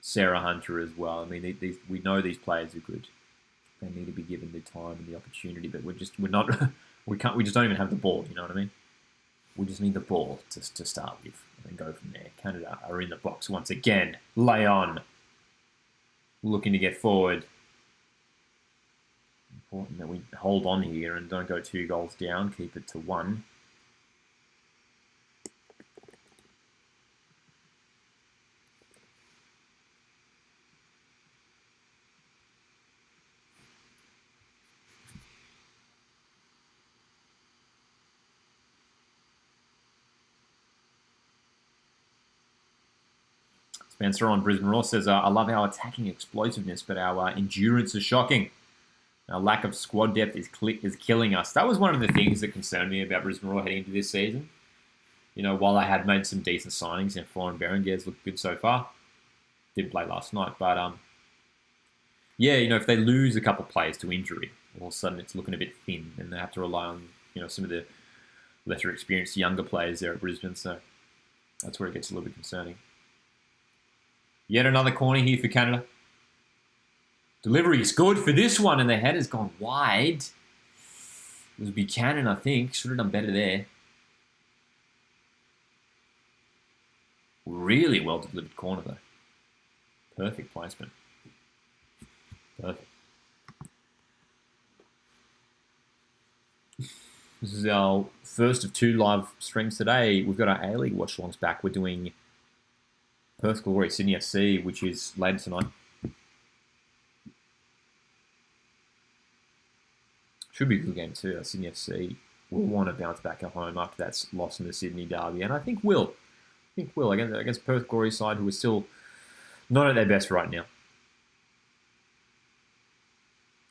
Sarah Hunter as well. I mean, we know these players are good. They need to be given the time and the opportunity, but we just don't even have the ball. You know what I mean? We just need the ball to start with and then go from there. Canada are in the box once again. Lay on. looking to get forward. Important that we hold on here and don't go 2 goals down. Keep it to 1. Spencer on Brisbane Roar says, I love our attacking explosiveness, but our endurance is shocking. Our lack of squad depth is killing us. That was one of the things that concerned me about Brisbane Roar heading into this season. You know, while I had made some decent signings and Florian Berenguer's looked good so far. Didn't play last night, but yeah, you know, if they lose a couple of players to injury, all of a sudden it's looking a bit thin, and they have to rely on, you know, some of the lesser experienced younger players there at Brisbane. So that's where it gets a little bit concerning. Yet another corner here for Canada. Delivery is good for this one, and the head has gone wide. It was Buchanan, I think. Should have done better there. Really well delivered corner, though. Perfect placement. Perfect. This is our first of 2 live streams today. We've got our A-League watch-alongs back. We're doing Perth Glory, Sydney FC, which is later tonight. Should be a good game too. Sydney FC will want to bounce back at home after that loss in the Sydney derby, and I think will. Against Perth Glory side, who are still not at their best right now.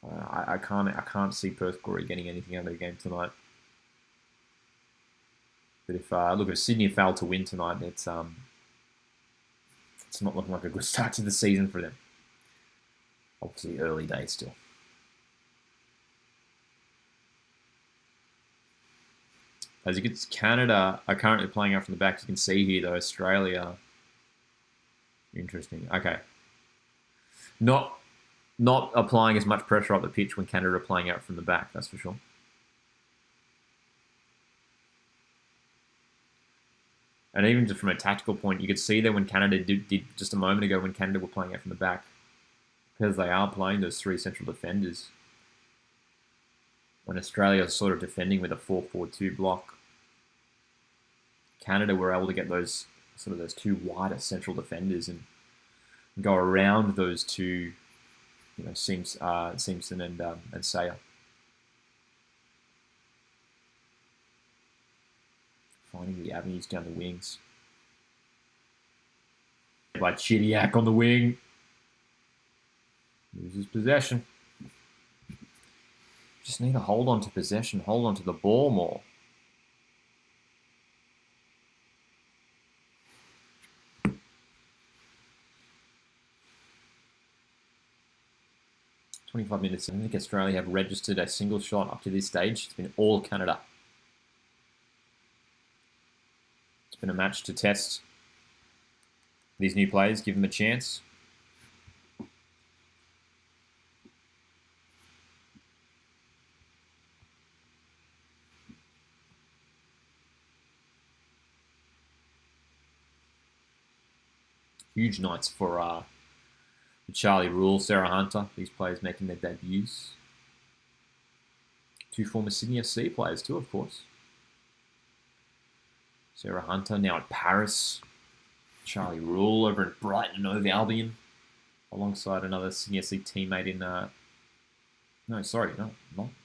I can't see Perth Glory getting anything out of the game tonight. But if look, if Sydney failed to win tonight, it's not looking like a good start to the season for them. Obviously, early days still. As you can see, Canada are currently playing out from the back. You can see here, though, Australia. Interesting. Okay. Not applying as much pressure up the pitch when Canada are playing out from the back, that's for sure. And even just from a tactical point, you could see that when Canada did just a moment ago when Canada were playing out from the back, because they are playing those 3 central defenders. When Australia is sort of defending with a 4-4-2 block, Canada were able to get those 2 wider central defenders and go around those 2, you know, Simpson and Sayer. Finding the avenues down the wings. By Chidiac on the wing. Loses possession. Just need to hold on to possession, hold on to the ball more. "25 minutes. I think Australia have registered a single shot up to this stage. It's been all Canada. It's been a match to test these new players, give them a chance. Huge nights for Charlie Rule, Sarah Hunter, these players making their debuts. 2 former Sydney FC players too, of course. Sarah Hunter now at Paris. Charlie Rule over at Brighton and Hove Albion, alongside another Sydney FC teammate in... not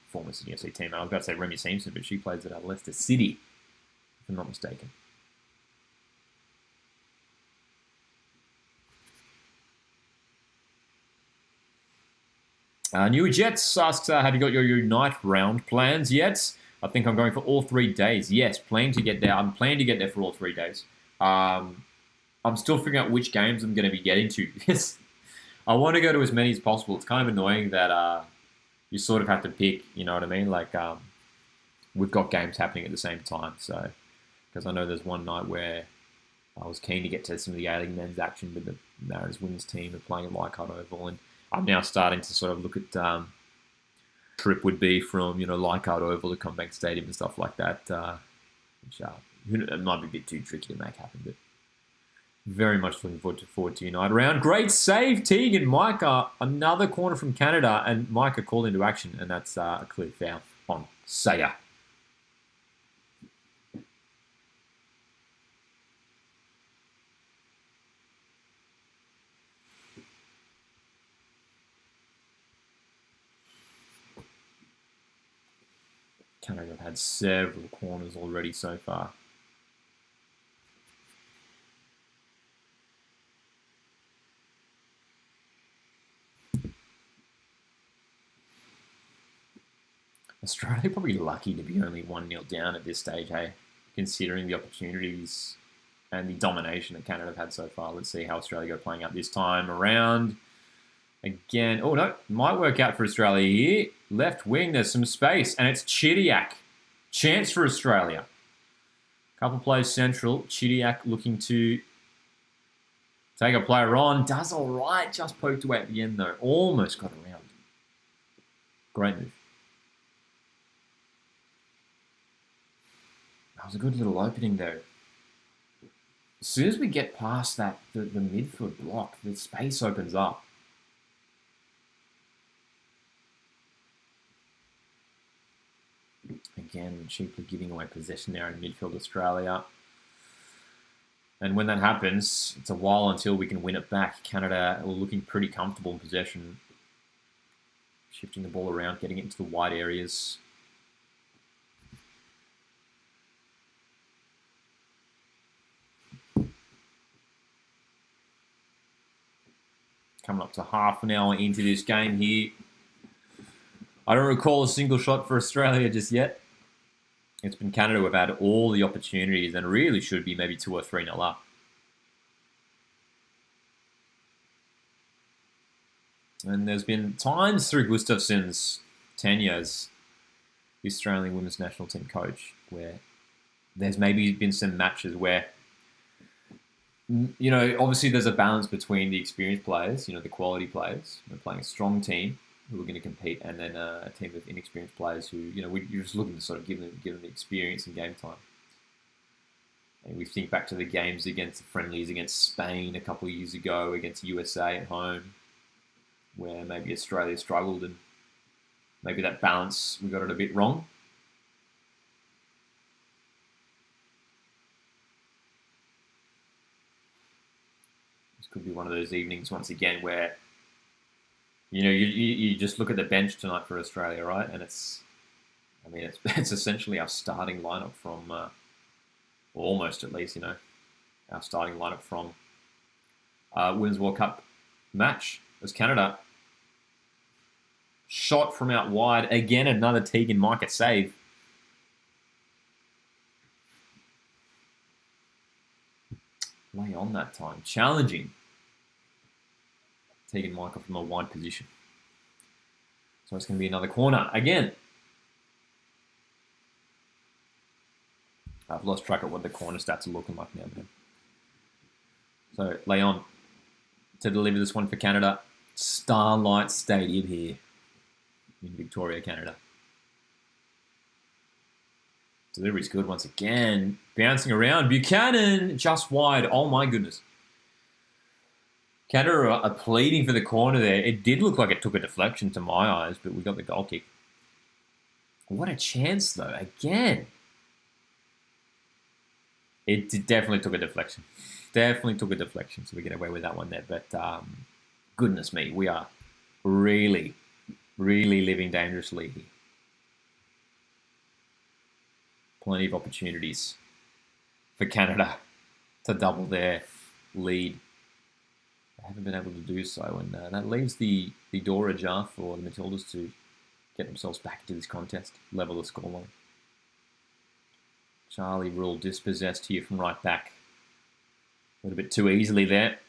former Sydney FC teammate. I was about to say Remy Simpson, but she plays at Leicester City, if I'm not mistaken. Newer Jets asks, have you got your Unite round plans yet? I think I'm going for all 3 days. Yes, planning to get there. I'm planning to get there for all 3 days. I'm still figuring out which games I'm going to be getting to. Yes, I want to go to as many as possible. It's kind of annoying that you sort of have to pick, you know what I mean? Like, we've got games happening at the same time. So, because I know there's one night where I was keen to get to some of the A-League men's action, but the Mariners women's team are playing at Leichhardt Oval, and I'm now starting to sort of look at trip would be from, you know, Leichhardt Oval to Combank Stadium and stuff like that, which it might be a bit too tricky to make happen, but Very much looking forward to United round. Great save, Teague and Micah. Another corner from Canada, and Micah called into action, and that's a clear foul on Saya. Canada have had several corners already so far. Australia probably lucky to be only 1-0 down at this stage, hey? Considering the opportunities and the domination that Canada have had so far. Let's see how Australia go playing out this time around. Again, oh no, might work out for Australia here. Left wing, there's some space, and it's Chidiac. Chance for Australia. Couple plays central. Chidiac looking to take a player on. Does all right. Just poked away at the end, though. Almost got around. Great move. That was a good little opening, though. As soon as we get past that, the midfield block, the space opens up. Again, cheaply giving away possession there in midfield Australia. And when that happens, it's a while until we can win it back. Canada are looking pretty comfortable in possession. Shifting the ball around, getting it into the wide areas. Coming up to half an hour into this game here. I don't recall a single shot for Australia just yet. It's been Canada who have had all the opportunities and really should be maybe 2 or 3-0 up. And there's been times through Gustafsson's tenure as the Australian women's national team coach where there's maybe been some matches where, you know, obviously there's a balance between the experienced players, you know, the quality players. We're playing a strong team who are going to compete, and then a team of inexperienced players who, you know, you're just looking to sort of give them the experience and game time. And we think back to the games against the friendlies against Spain a couple of years ago, against USA at home, where maybe Australia struggled and maybe that balance, we got it a bit wrong. This could be one of those evenings once again where, you know, you just look at the bench tonight for Australia, right? And it's essentially our starting lineup from, or almost at least, you know, our starting lineup from Women's World Cup match. It was Canada. Shot from out wide. Again, another Teague and Micah save. Lay on that time. Challenging Teague and Micah from a wide position. So it's going to be another corner. Again. I've lost track of what the corner stats are looking like now, man. So, Leon to deliver this one for Canada. Starlight Stadium here in Victoria, Canada. Delivery's good once again. Bouncing around. Buchanan just wide. Oh my goodness. Canada are pleading for the corner there. It did look like it took a deflection to my eyes, but we got the goal kick. What a chance, though. Again. It definitely took a deflection. Definitely took a deflection, so we get away with that one there. But goodness me, we are really, really living dangerously here. Plenty of opportunities for Canada to double their lead. They haven't been able to do so, and that leaves the door ajar for the Matildas to get themselves back into this contest, level the scoreline. Charlie Rule dispossessed here from right back. A little bit too easily there.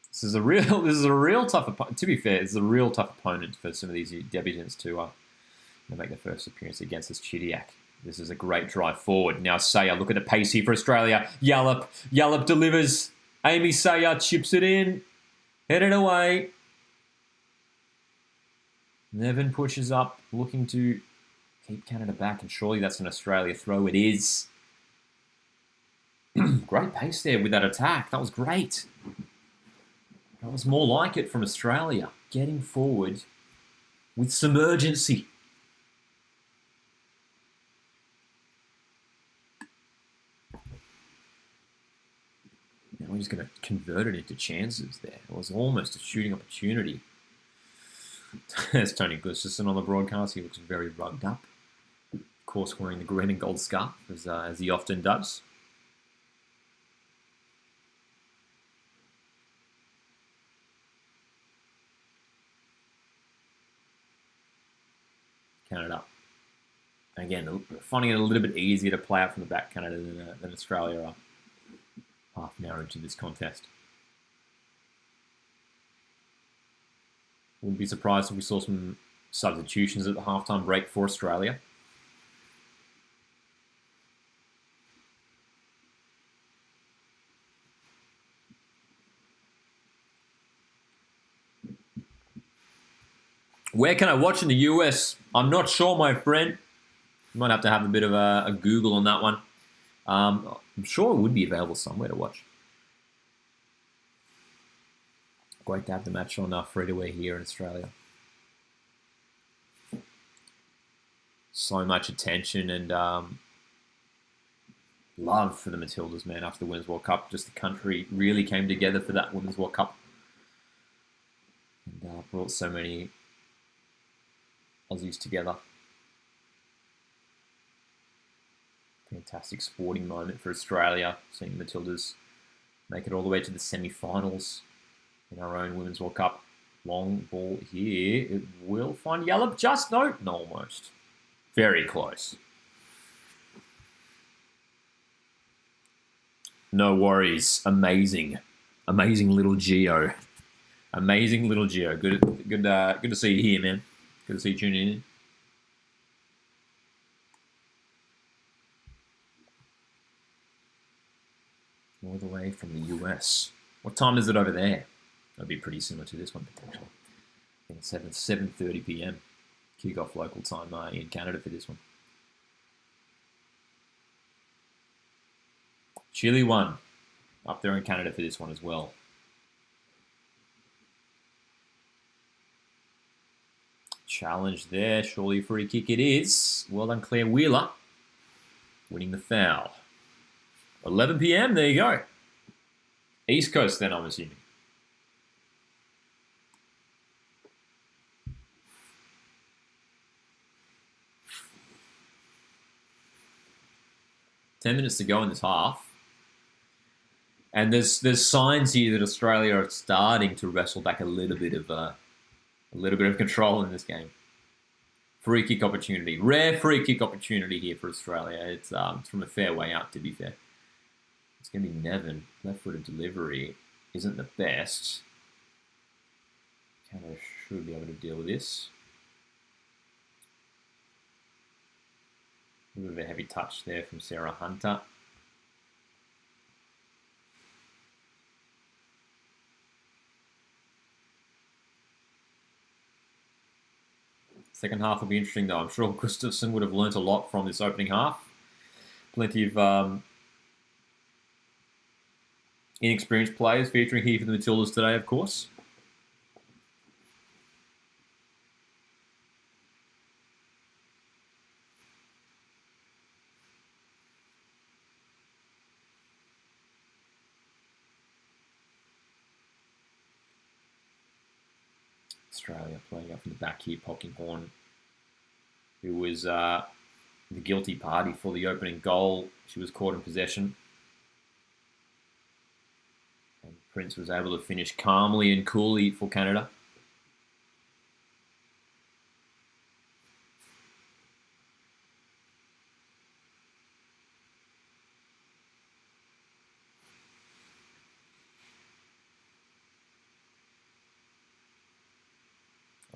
This is a real tough opponent. To be fair, this is a real tough opponent for some of these debutants to make their first appearance against this Chidiac. This is a great drive forward. Now Saya, look at the pace here for Australia. Yallop delivers. Amy Saya chips it in. Headed away. Nevin pushes up, looking to keep Canada back, and surely that's an Australia throw. It is. Great pace there with that attack. That was great. That was more like it from Australia. Getting forward with some urgency. Now we're just going to convert it into chances there. It was almost a shooting opportunity. There's Tony Gustafson on the broadcast. He looks very rugged up. Of course, wearing the green and gold scarf, as he often does. Canada. Again, finding it a little bit easier to play out from the back, Canada, than Australia are half an hour into this contest. Wouldn't be surprised if we saw some substitutions at the halftime break for Australia. Where can I watch in the US? I'm not sure, my friend. You might have to have a bit of a Google on that one. I'm sure it would be available somewhere to watch. Great to have the match on free-to-air here in Australia. So much attention and love for the Matildas, man, after the Women's World Cup. Just the country really came together for that Women's World Cup. And brought so many Aussies together. Fantastic sporting moment for Australia, seeing the Matildas make it all the way to the semi-finals in our own Women's World Cup. Long ball here. It will find yellow. Just no, almost. Very close. No worries. Amazing little Geo. Amazing little Geo. Good to see you here, man. Good to see you tuning in. All the way from the US. What time is it over there? That'd be pretty similar to this one, potentially. I think it's 7:30 p.m. Kick-off local time in Canada for this one. Chile won. Up there in Canada for this one as well. Challenge there. Surely a free kick it is. Well done, Claire Wheeler. Winning the foul. 11 p.m. There you go. East Coast then, I'm assuming. Ten minutes to go in this half. And there's signs here that Australia are starting to wrestle back a little bit of control in this game. Free kick opportunity. Rare free kick opportunity here for Australia. It's from a fair way out, to be fair. It's going to be Nevin. Left-footed delivery isn't the best. Canada should be able to deal with this. A little bit of a heavy touch there from Sarah Hunter. Second half will be interesting, though. I'm sure Gustafson would have learnt a lot from this opening half. Plenty of inexperienced players featuring here for the Matildas today, of course. Australia playing up in the back here, Polkinghorne, who was the guilty party for the opening goal. She was caught in possession. And Prince was able to finish calmly and coolly for Canada.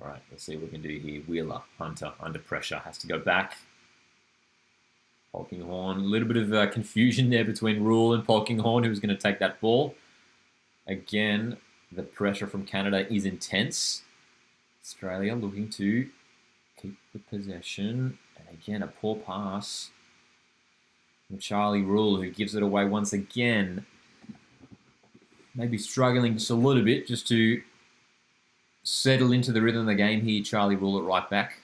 All right, let's see what we can do here. Wheeler, Hunter, under pressure, has to go back. Polkinghorne, a little bit of confusion there between Rule and Polkinghorne, who's going to take that ball. Again, the pressure from Canada is intense. Australia looking to keep the possession. And again, a poor pass. And Charlie Rule, who gives it away once again. Maybe struggling just a little bit just to settle into the rhythm of the game here. Charlie Rule at right back.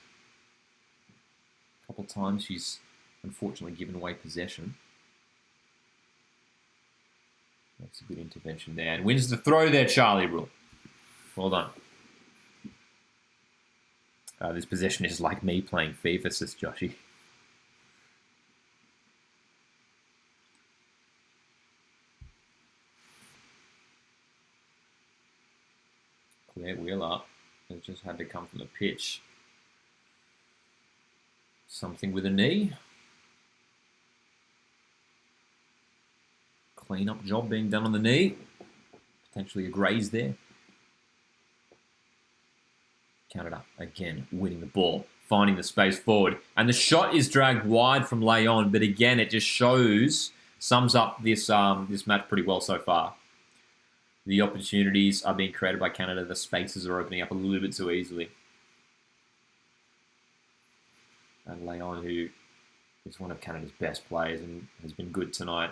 A couple of times she's unfortunately given away possession. That's a good intervention there. And wins the throw there, Charlie Rule. Well done. This possession is like me playing FIFA, says Joshy. Claire Wheeler has just had to come from the pitch. Something with a knee. Clean-up job being done on the knee. Potentially a graze there. Canada, again, winning the ball. Finding the space forward. And the shot is dragged wide from Leon. But again, it just sums up this match pretty well so far. The opportunities are being created by Canada. The spaces are opening up a little bit too easily. And Leon, who is one of Canada's best players and has been good tonight,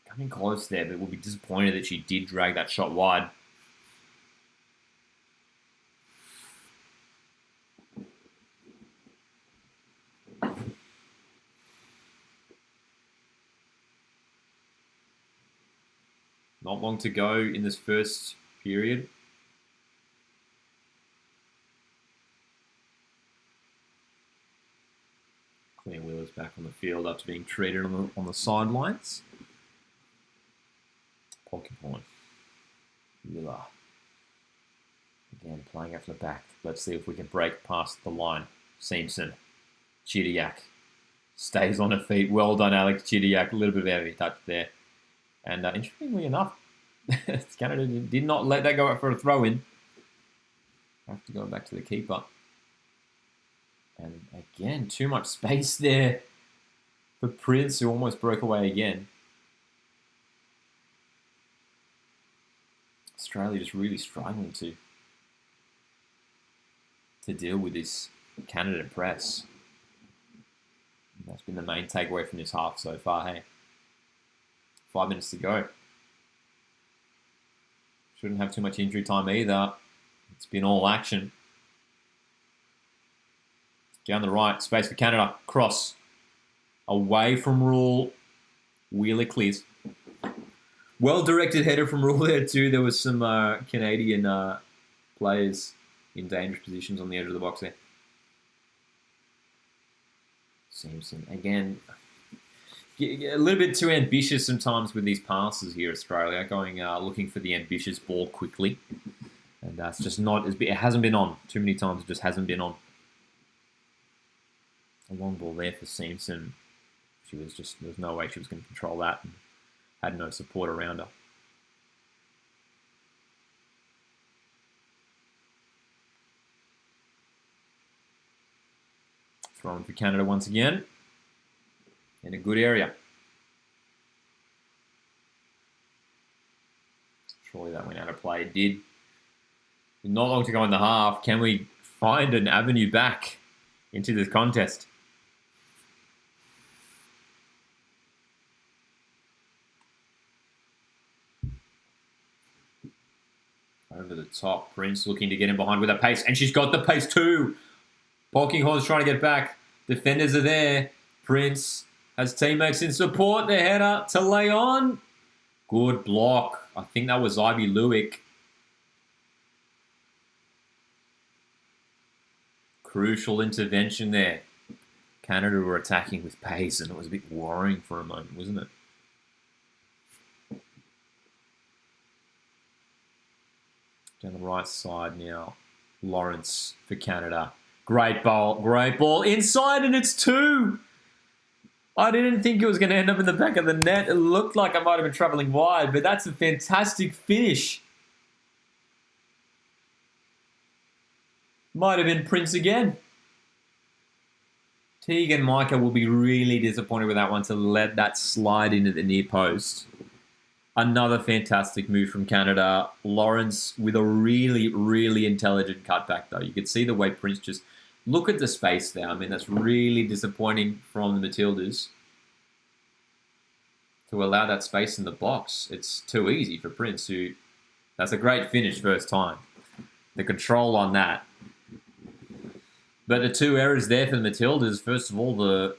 coming close there, but will be disappointed that she did drag that shot wide. Not long to go in this first period. Claire Wheeler's back on the field after being treated on the sidelines. Pokemon. Wheeler. Again, playing after the back. Let's see if we can break past the line. Simpson. Chidiac. Stays on her feet. Well done, Alex Chidiac. A little bit of a heavy touch there. And interestingly enough, Canada did not let that go out for a throw-in. Have to go back to the keeper. And again, too much space there for Prince, who almost broke away again. Australia just really struggling to deal with this Canada press. And that's been the main takeaway from this half so far, hey? 5 minutes to go. Shouldn't have too much injury time either. It's been all action. Down the right, space for Canada. Cross. Away from Rule. Wheeler clears. Well-directed header from Rule there too. There was some Canadian players in dangerous positions on the edge of the box there. Simpson, again, a little bit too ambitious sometimes with these passes here, Australia, going looking for the ambitious ball quickly. And that's just not, it hasn't been on. Too many times it just hasn't been on. A long ball there for Simpson. There was no way she was going to control that and had no support around her. Throwing for Canada once again. In a good area. Surely that went out of play. It did. Not long to go in the half. Can we find an avenue back into this contest? Over the top. Prince looking to get in behind with a pace. And she's got the pace too. Polkinghorn's trying to get back. Defenders are there. Prince has teammates in support. The header to Leon. Good block. I think that was Ivy Lewick. Crucial intervention there. Canada were attacking with pace and it was a bit worrying for a moment, wasn't it? Down the right side now. Lawrence for Canada. Great ball inside and it's 2. I didn't think it was going to end up in the back of the net. It looked like I might have been travelling wide, but that's a fantastic finish. Might have been Prince again. Teague and Micah will be really disappointed with that one to let that slide into the near post. Another fantastic move from Canada. Lawrence with a really, really intelligent cutback though. You could see the way Prince just... Look at the space there. I mean, that's really disappointing from the Matildas. to allow that space in the box. It's too easy for Prince, who... That's a great finish first time. The control on that. But the two errors there for the Matildas. First of all, the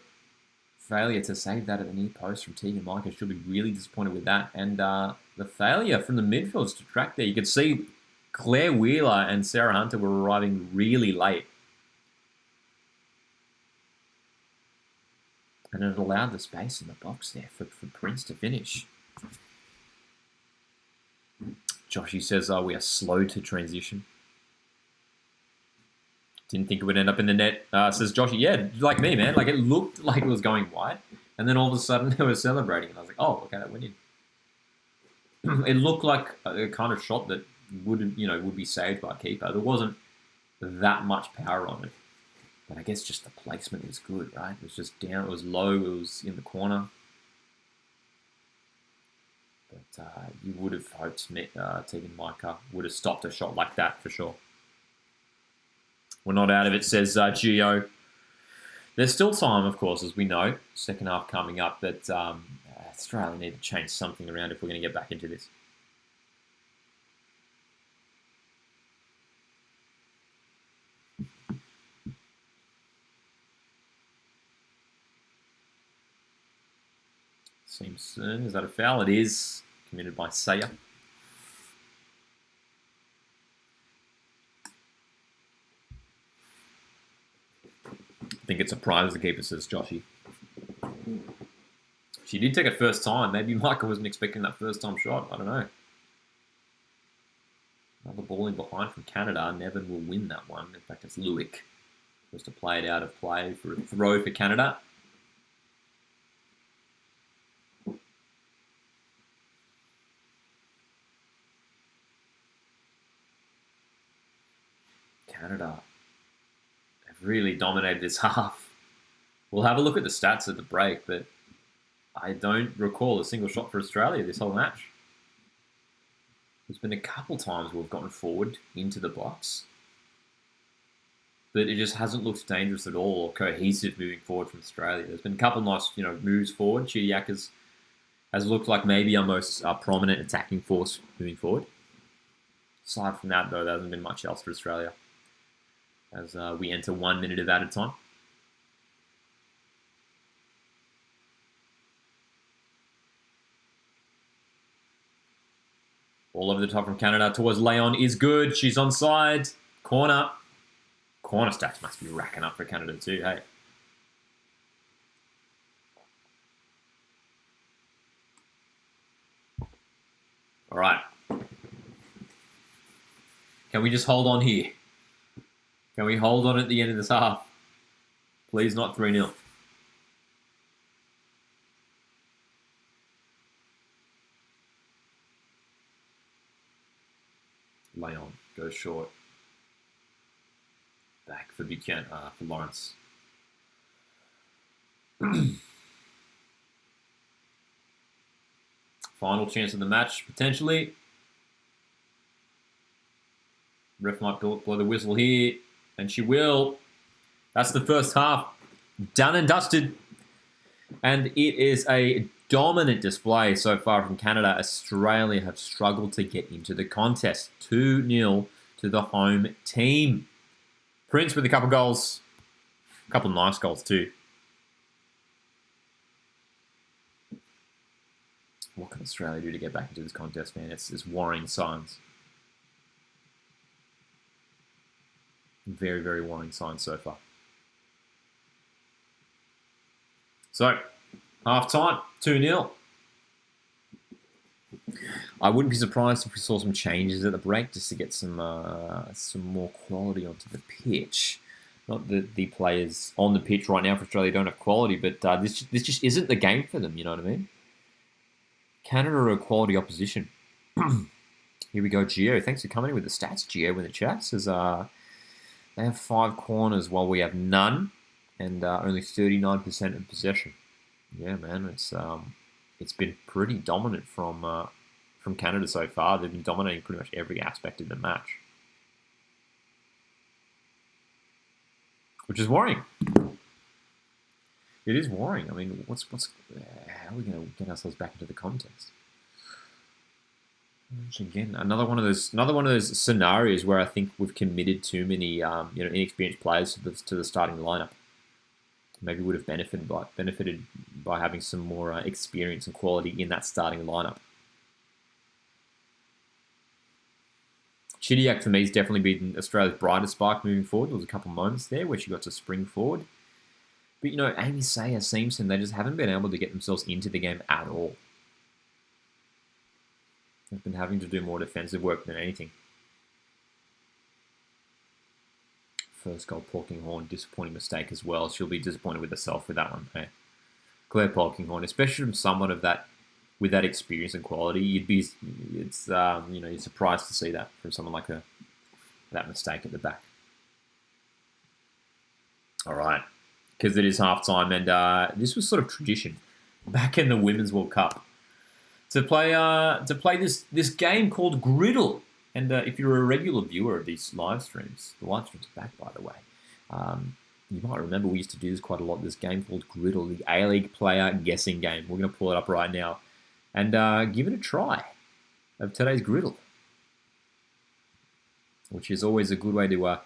failure to save that at the near post from Tegan Micah. She'll be really disappointed with that. And the failure from the midfielders to track there. You could see Claire Wheeler and Sarah Hunter were arriving really late. And it allowed the space in the box there for Prince to finish. Joshy says, we are slow to transition. Didn't think it would end up in the net. Says Joshy, yeah, like me, man. Like, it looked like it was going wide. And then all of a sudden, they were celebrating. And I was like, oh, okay, that went in. It looked like a kind of shot that would be saved by a keeper. There wasn't that much power on it. But I guess just the placement was good, right? It was just down, it was low, it was in the corner. But you would have hoped Tegan Micah would have stopped a shot like that for sure. We're not out of it, says Gio. There's still time, of course, as we know. Second half coming up, but Australia need to change something around if we're going to get back into this. Seems soon. Is that a foul? It is. Committed by Saya. I think it's a prize, the keeper says, Joshy. She did take it first time. Maybe Micah wasn't expecting that first time shot. I don't know. Another ball in behind from Canada. Nevin will win that one. In fact, it's Lewick. Just to play it out of play for a throw for Canada. Canada have really dominated this half. We'll have a look at the stats at the break, but I don't recall a single shot for Australia this whole match. There's been a couple times we've gotten forward into the box, but it just hasn't looked dangerous at all or cohesive moving forward from Australia. There's been a couple nice, moves forward. Chidiac has looked like maybe our most prominent attacking force moving forward. Aside from that, though, there hasn't been much else for Australia as we enter 1 minute of added time. All over the top from Canada towards Leon is good. She's onside. Corner. Corner stats must be racking up for Canada too, hey. All right. Can we just hold on here? Can we hold on at the end of this half? Please not 3-0. Leon goes short. Back for Buchanan, for Lawrence. Final chance of the match, potentially. Ref might blow the whistle here, and she will. That's the first half. Done and dusted. And it is a dominant display so far from Canada. Australia have struggled to get into the contest. 2-0 to the home team. Prince with a couple goals. A couple nice goals too. What can Australia do to get back into this contest, man? It's worrying signs. Very, very worrying signs so far. So, half time, 2-0. I wouldn't be surprised if we saw some changes at the break just to get some more quality onto the pitch. Not that the players on the pitch right now for Australia don't have quality, but this just isn't the game for them, you know what I mean? Canada are a quality opposition. Here we go, Gio. Thanks for coming in with the stats, Gio, in the chat. Says they have 5 corners while we have none, and only 39% of possession. Yeah, man, it's been pretty dominant from Canada so far. They've been dominating pretty much every aspect of the match, which is worrying. It is worrying. I mean, how are we going to get ourselves back into the contest? Which again, another one of those scenarios where I think we've committed too many, inexperienced players to the starting lineup. Maybe would have benefited by having some more experience and quality in that starting lineup. Chidiac for me has definitely been Australia's brightest spark moving forward. There was a couple of moments there where she got to spring forward. But, Amy Sayer, Seamson, they just haven't been able to get themselves into the game at all. They've been having to do more defensive work than anything. First goal, Polkinghorne, disappointing mistake as well. She'll be disappointed with herself with that one. Hey. Claire Polkinghorne, especially from someone of that, with that experience and quality, you're surprised to see that from someone like her. That mistake at the back. All right, because it is halftime, and this was sort of tradition back in the Women's World Cup to play this game called griddle. And if you're a regular viewer of these live streams, the live streams are back, by the way. You might remember we used to do this quite a lot. This game called griddle, the A-League player guessing game. We're going to pull it up right now and give it a try of today's griddle, which is always a good way to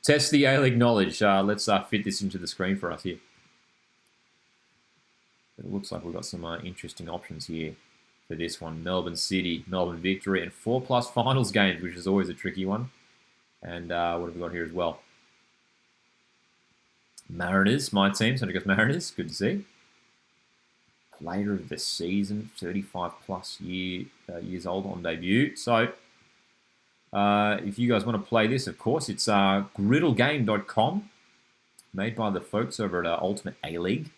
test the A-League knowledge. Let's fit this into the screen for us here. It looks like we've got some interesting options here for this one. Melbourne City, Melbourne Victory, and 4+ finals games, which is always a tricky one. And what have we got here as well? Mariners, my team, Central Coast Mariners, good to see. Player of the season, 35+ years old on debut. So, if you guys want to play this, of course, it's griddlegame.com, made by the folks over at Ultimate A-League.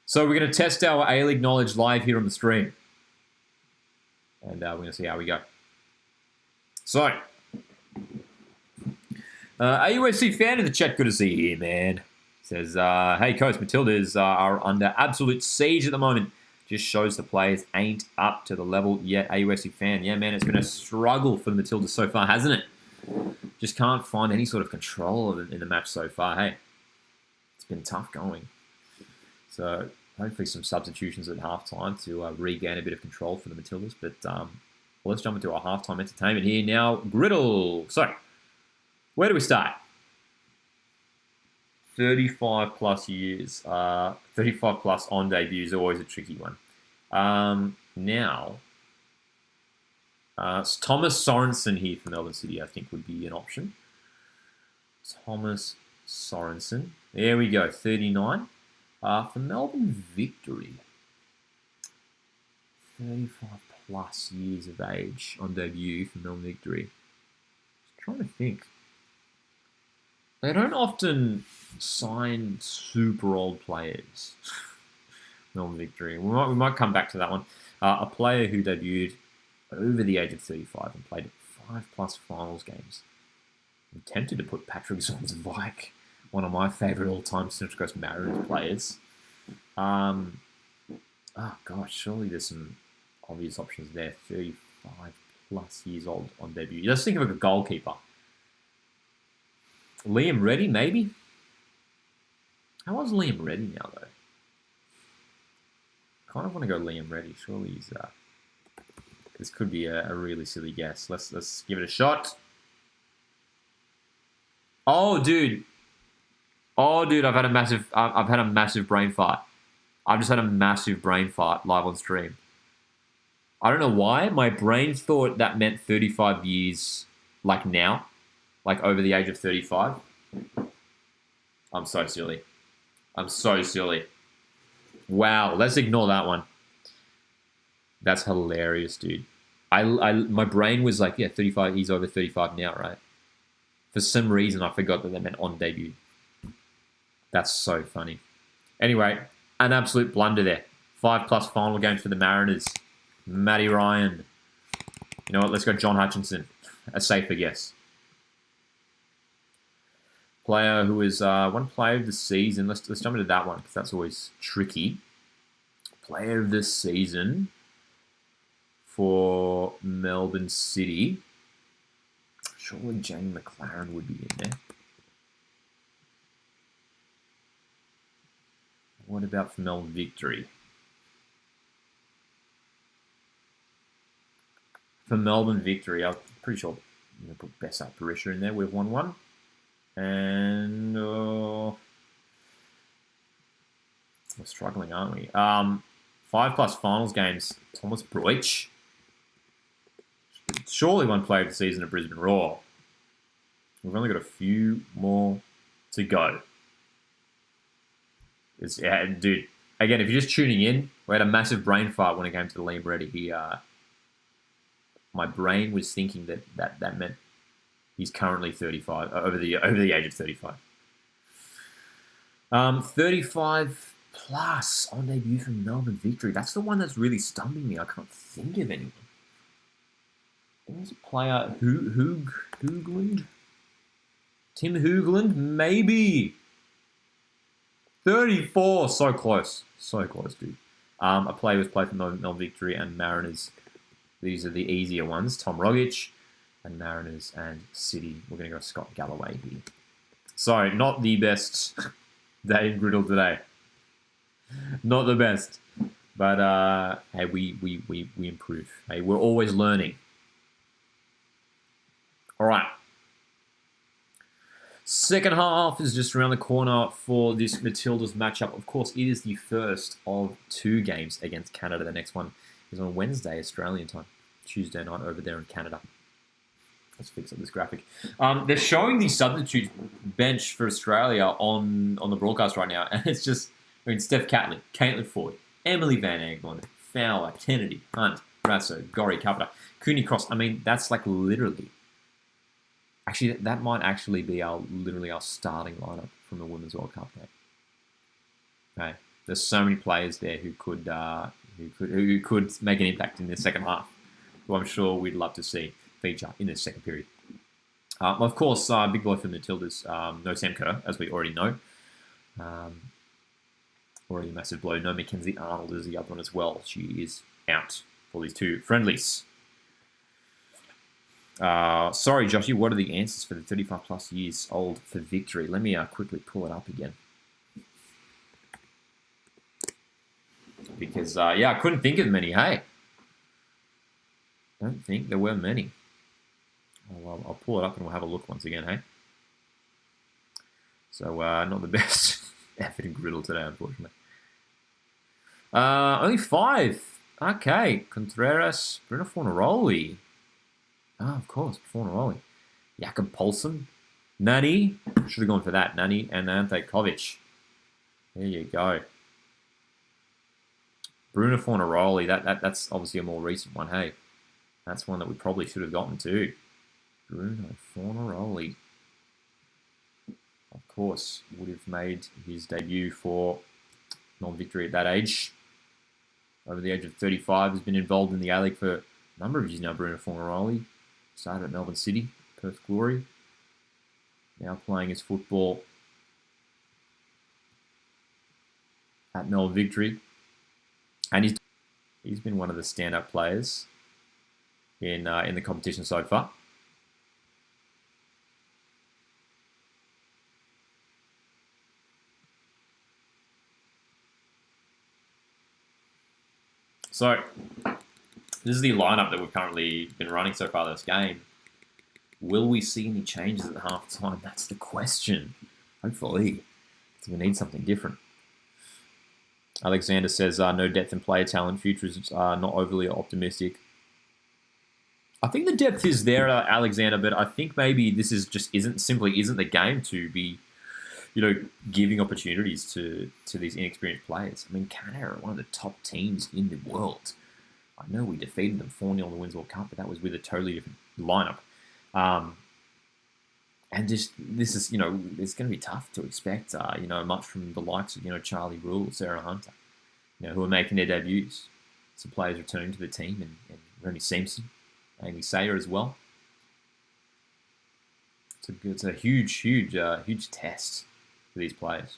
So we're going to test our A-League knowledge live here on the stream. And we're going to see how we go. So, AUFC fan in the chat, good to see you here, man. Says, hey, Coach, Matildas are under absolute siege at the moment. Just shows the players ain't up to the level yet. AUFC fan, yeah, man, it's been a struggle for the Matildas so far, hasn't it? Just can't find any sort of control in the match so far, hey. It's been tough going. So, hopefully some substitutions at halftime to regain a bit of control for the Matildas. But let's jump into our halftime entertainment here now. Griddle. So, where do we start? 35+ years. 35+ on debut is always a tricky one. Now, it's Thomas Sorensen here for Melbourne City, I think would be an option. Thomas Sorensen. There we go, 39. For Melbourne Victory, 35+ years of age on debut for Melbourne Victory. Just trying to think. They don't often sign super old players. Melbourne Victory. We might come back to that one. A player who debuted over the age of 35 and played 5+ finals games. I'm tempted to put Patrick Zonzavike, one of my favourite all-time Central Coast Mariners players. Oh gosh, surely there's some obvious options there. 35+ years old on debut. Let's think of a goalkeeper. Liam Reddy, maybe? How old's Liam Reddy now, though? Kind of want to go Liam Reddy. Surely he's... this could be a really silly guess. Let's give it a shot. Oh, dude. I've had a massive brain fart. I've just had a massive brain fart live on stream. I don't know why. My brain thought that meant 35 years, like now, like over the age of 35. I'm so silly. Wow, let's ignore that one. That's hilarious, dude. My brain was like, yeah, 35. He's over 35 now, right? For some reason, I forgot that they meant on debut. That's so funny. Anyway, an absolute blunder there. 5+ final games for the Mariners. Matty Ryan. You know what? Let's go John Hutchinson. A safer guess. Player who is one player of the season. Let's jump into that one because that's always tricky. Player of the season for Melbourne City. Surely Jane McLaren would be in there. What about for Melbourne victory? For Melbourne victory, I'm pretty sure I'm going to put Bessa Parisha in there. We've won one. And we're struggling, aren't we? 5+ finals games. Thomas Broich. Surely one player of the season at Brisbane Roar. We've only got a few more to go. Dude, again, if you're just tuning in, we had a massive brain fart when it came to the Liam Reddy. My brain was thinking that meant he's currently 35, over the age of 35. 35 plus on debut for Melbourne victory. That's the one that's really stumping me. I can't think of anyone. There's a player, Hoogland? Tim Hoogland? Maybe. 34. So close. So close, dude. A player who's played for Melbourne victory and Mariners. These are the easier ones. Tom Rogic and Mariners and City. We're going to go Scott Galloway here. So, not the best day in griddle today. Not the best. But, hey, we improve. Hey, we're always learning. All right. Second half is just around the corner for this Matildas matchup. Of course, it is the first of 2 games against Canada. The next one is on Wednesday, Australian time. Tuesday night over there in Canada. Let's fix up this graphic. They're showing the substitute bench for Australia on the broadcast right now, and it's just, Steph Catlin, Caitlin Ford, Emily Van Egmond, Fowler, Kennedy, Hunt, Rasso, Gorry, Carpenter, Cooney Cross. That's like literally. Actually, that might actually be our starting lineup from the Women's World Cup game. Okay, there's so many players there who could make an impact in the second half, who I'm sure we'd love to see feature in the second period. Of course, big blow for Matildas. No Sam Kerr, as we already know. Already a massive blow. No Mackenzie Arnold is the other one as well. She is out for these 2 friendlies. Sorry, Joshy, what are the answers for the 35 plus years old for victory? Let me quickly pull it up again. Because, I couldn't think of many, hey. Don't think there were many. I'll pull it up and we'll have a look once again, hey. So, not the best effort in griddle today, unfortunately. Only 5. Okay, Contreras, Bruno Fornaroli. Oh, of course, Fornaroli. Jakob Poulsen. Nani. Should have gone for that. Nani and Ante Kovic. There you go. Bruno Fornaroli. That's obviously a more recent one, hey. That's one that we probably should have gotten to. Bruno Fornaroli. Of course, would have made his debut for non-victory at that age. Over the age of 35, has been involved in the A-League for a number of years now, Bruno Fornaroli. Started at Melbourne City, Perth Glory. Now playing his football at Melbourne Victory. And he's been one of the standout players in the competition so far. So, this is the lineup that we've currently been running so far this game. Will we see any changes at half time? That's the question. Hopefully. Because we need something different. Alexander says, no depth in player talent. Future is not overly optimistic. I think the depth is there, Alexander, but I think maybe this is just isn't the game to be, giving opportunities to these inexperienced players. Canada are one of the top teams in the world. I know we defeated them 4-0 in the Women's World Cup, but that was with a totally different lineup. And just, this is, it's going to be tough to expect, much from the likes of, Charlie Rule, Sarah Hunter, who are making their debuts. Some players returning to the team, and Remy Simpson, Amy Sayer as well. It's a huge test for these players.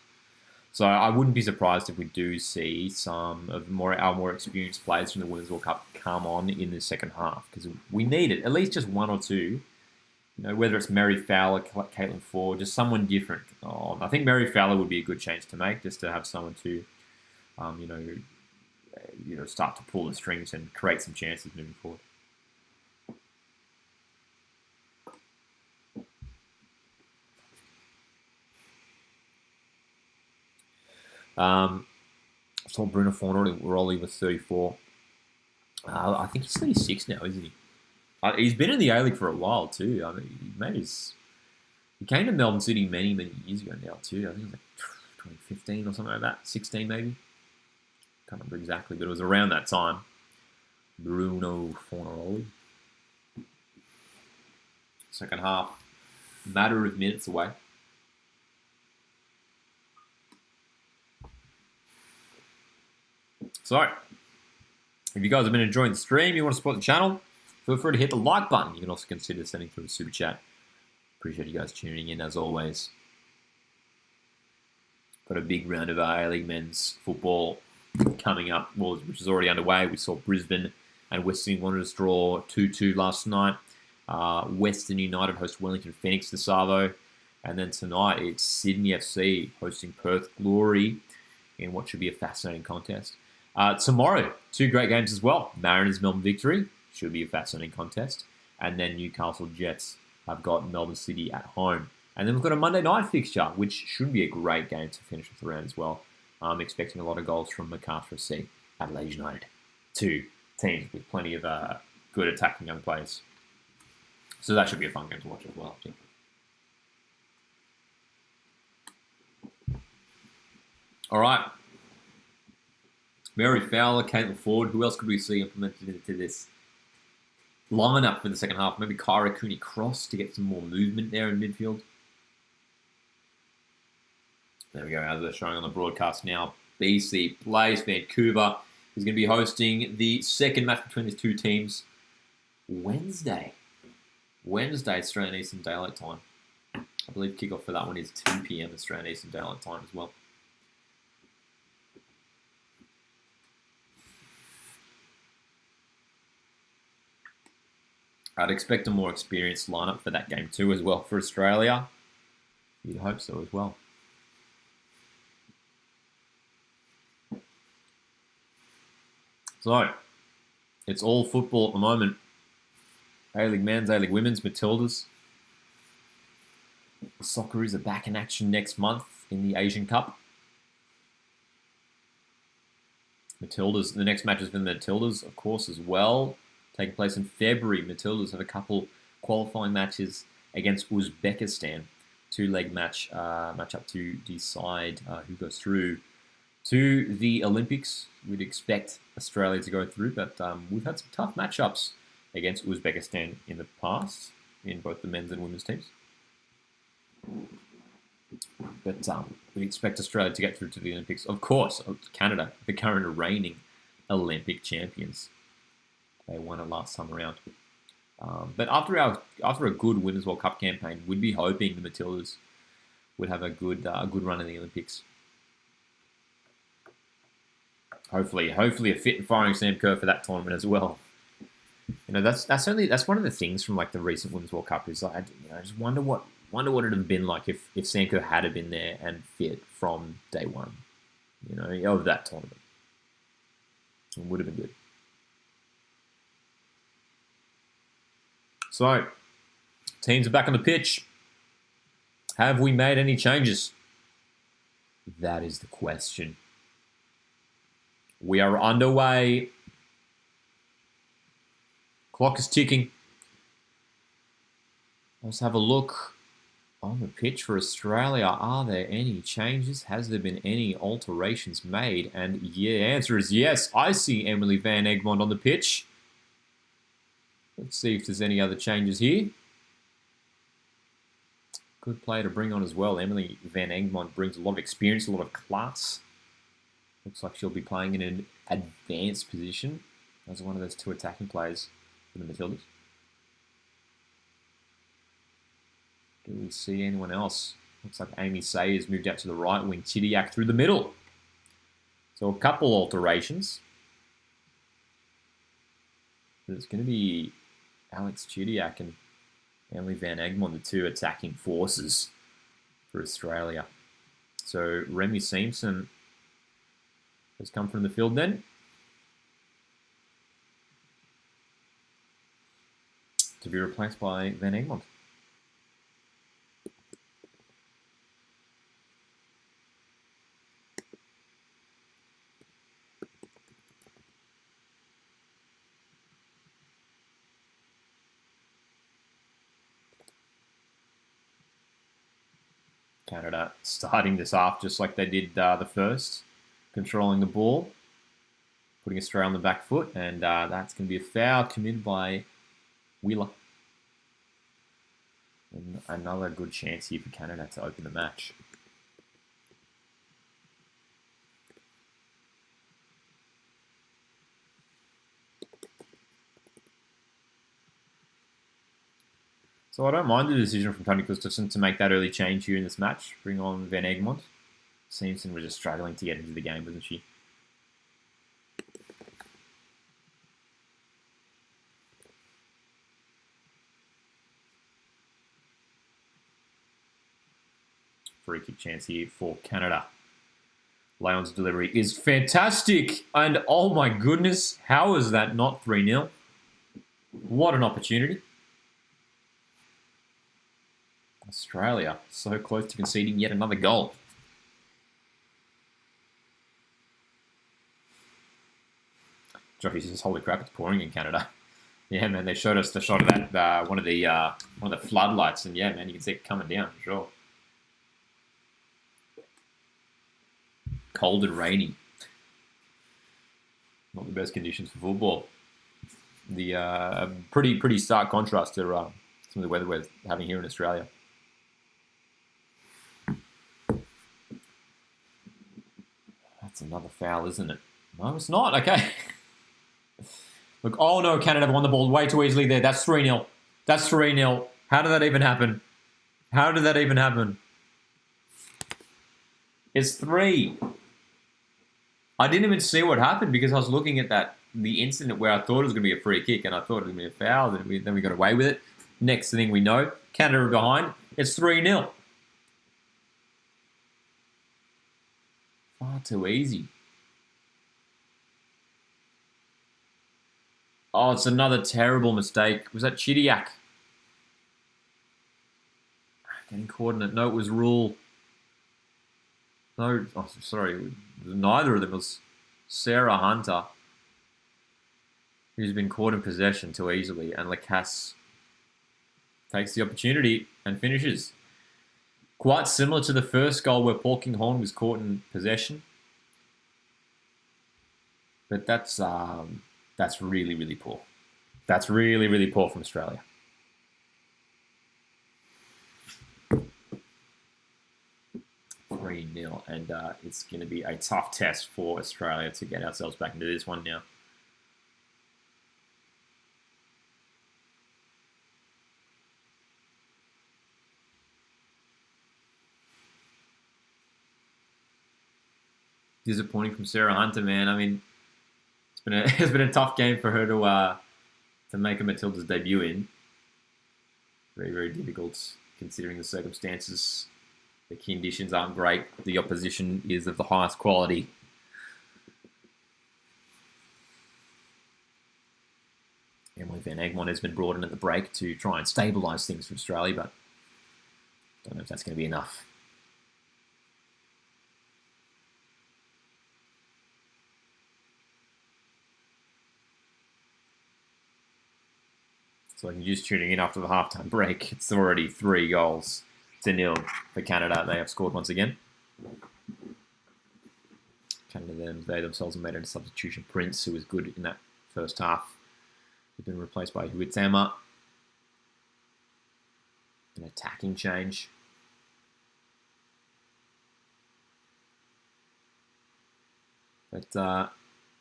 So I wouldn't be surprised if we do see some of our more experienced players from the Women's World Cup come on in the second half, because we need it, at least just one or two. Whether it's Mary Fowler, Caitlin Ford, just someone different. I think Mary Fowler would be a good change to make, just to have someone to um, you know, start to pull the strings and create some chances moving forward. Saw Bruno Fornaroli was 34. I think he's 36 now, isn't he? He's been in the A-League for a while too. I mean, he came to Melbourne City many years ago now too. I think it was like 2015 or something like that, 16 maybe. Can't remember exactly, but it was around that time. Bruno Fornaroli. Second half, matter of minutes away. So, if you guys have been enjoying the stream, you want to support the channel, feel free to hit the like button. You can also consider sending through a super chat. Appreciate you guys tuning in as always. Got a big round of our A-League men's football coming up, which is already underway. We saw Brisbane and Western Wanderers draw 2-2 last night. Western United host Wellington Phoenix to Savo. And then tonight it's Sydney FC hosting Perth Glory in what should be a fascinating contest. Tomorrow, two great games as well. Mariners Melbourne Victory should be a fascinating contest. And then Newcastle Jets have got Melbourne City at home. And then we've got a Monday night fixture, which should be a great game to finish with the round as well. I'm expecting a lot of goals from Macarthur FC, Adelaide United. Two teams with plenty of good attacking young players. So that should be a fun game to watch as well, I think. All right. Mary Fowler, Caitlin Ford. Who else could we see implemented into this lineup for the second half? Maybe Kyra Cooney Cross to get some more movement there in midfield. There we go, as they're showing on the broadcast now. BC plays Vancouver. Is going to be hosting the second match between these two teams Wednesday, Australian Eastern Daylight Time. I believe kickoff for that one is 2 p.m. Australian Eastern Daylight Time as well. I'd expect a more experienced lineup for that game too as well for Australia. You'd hope so as well. So, it's all football at the moment. A-League men's, A-League women's, Matildas. The Socceroos are back in action next month in the Asian Cup. Matildas, the next match is for the Matildas, of course, as well. Taking place in February. Matildas have a couple qualifying matches against Uzbekistan. Two-leg match up to decide who goes through to the Olympics. We'd expect Australia to go through, but we've had some tough matchups against Uzbekistan in the past in both the men's and women's teams. But we expect Australia to get through to the Olympics. Of course, Canada, the current reigning Olympic champions. They won it last time around. But after a good Women's World Cup campaign, we'd be hoping the Matildas would have a good run in the Olympics. Hopefully a fit and firing Sam Kerr for that tournament as well. You know, that's one of the things from like the recent Women's World Cup is I just wonder what it would have been like if Sam Kerr had been there and fit from day one. You know, of that tournament. It would have been good. So, teams are back on the pitch. Have we made any changes? That is the question. We are underway. Clock is ticking. Let's have a look on the pitch for Australia. Are there any changes? Has there been any alterations made? And yeah, answer is yes. I see Emily Van Egmond on the pitch. Let's see if there's any other changes here. Good player to bring on as well. Emily Van Egmond brings a lot of experience, a lot of class. Looks like she'll be playing in an advanced position as one of those two attacking players for the Matildas. Do we see anyone else? Looks like Amy Sayers moved out to the right wing. Chidiac through the middle. So a couple alterations. But it's going to be Alex Chidiac and Emily Van Egmond, the two attacking forces for Australia. So Remy Simpson has come from the field then. To be replaced by Van Egmond. Canada starting this off just like they did the first, controlling the ball, putting Australia on the back foot, and that's going to be a foul committed by Wheeler. And another good chance here for Canada to open the match. So I don't mind the decision from Tony Gustafsson to make that early change here in this match. Bring on Van Egmond. Simpson was just struggling to get into the game, wasn't she? Free kick chance here for Canada. Leon's delivery is fantastic. And oh my goodness, how is that not 3-0? What an opportunity. Australia so close to conceding yet another goal. Josh says, "Holy crap! It's pouring in Canada." Yeah, man, they showed us the shot of that one of the floodlights, and yeah, man, you can see it coming down for sure. Cold and rainy. Not the best conditions for football. The pretty stark contrast to some of the weather we're having here in Australia. That's another foul, isn't it? No, it's not. Okay. Look, oh no, Canada won the ball way too easily there. That's 3-0. That's 3-0. How did that even happen? How did that even happen? It's 3. I didn't even see what happened because I was looking at the incident where I thought it was going to be a free kick and I thought it was going to be a foul. Then we got away with it. Next thing we know, Canada are behind. It's 3-0. Far too easy. Oh, it's another terrible mistake. Was that Chidiac? Getting caught in it. No, it was Rule. No, oh, sorry. Neither of them. It was Sarah Hunter, who's been caught in possession too easily. And Lacasse takes the opportunity and finishes. Quite similar to the first goal where Paul Kinghorn was caught in possession. But that's really, really poor. That's really, really poor from Australia. -0, and it's going to be a tough test for Australia to get ourselves back into this one now. Disappointing from Sarah Hunter, man. I mean, it's been a tough game for her to make a Matildas debut in. Very, very difficult considering the circumstances. The conditions aren't great. The opposition is of the highest quality. Emily Van Egmond has been brought in at the break to try and stabilise things for Australia, but don't know if that's going to be enough. So if you're just tuning in after the halftime break, it's already 3-0 for Canada. They have scored once again. Canada, they themselves have made a substitution. Prince, who was good in that first half, has been replaced by Huitzama. An attacking change. But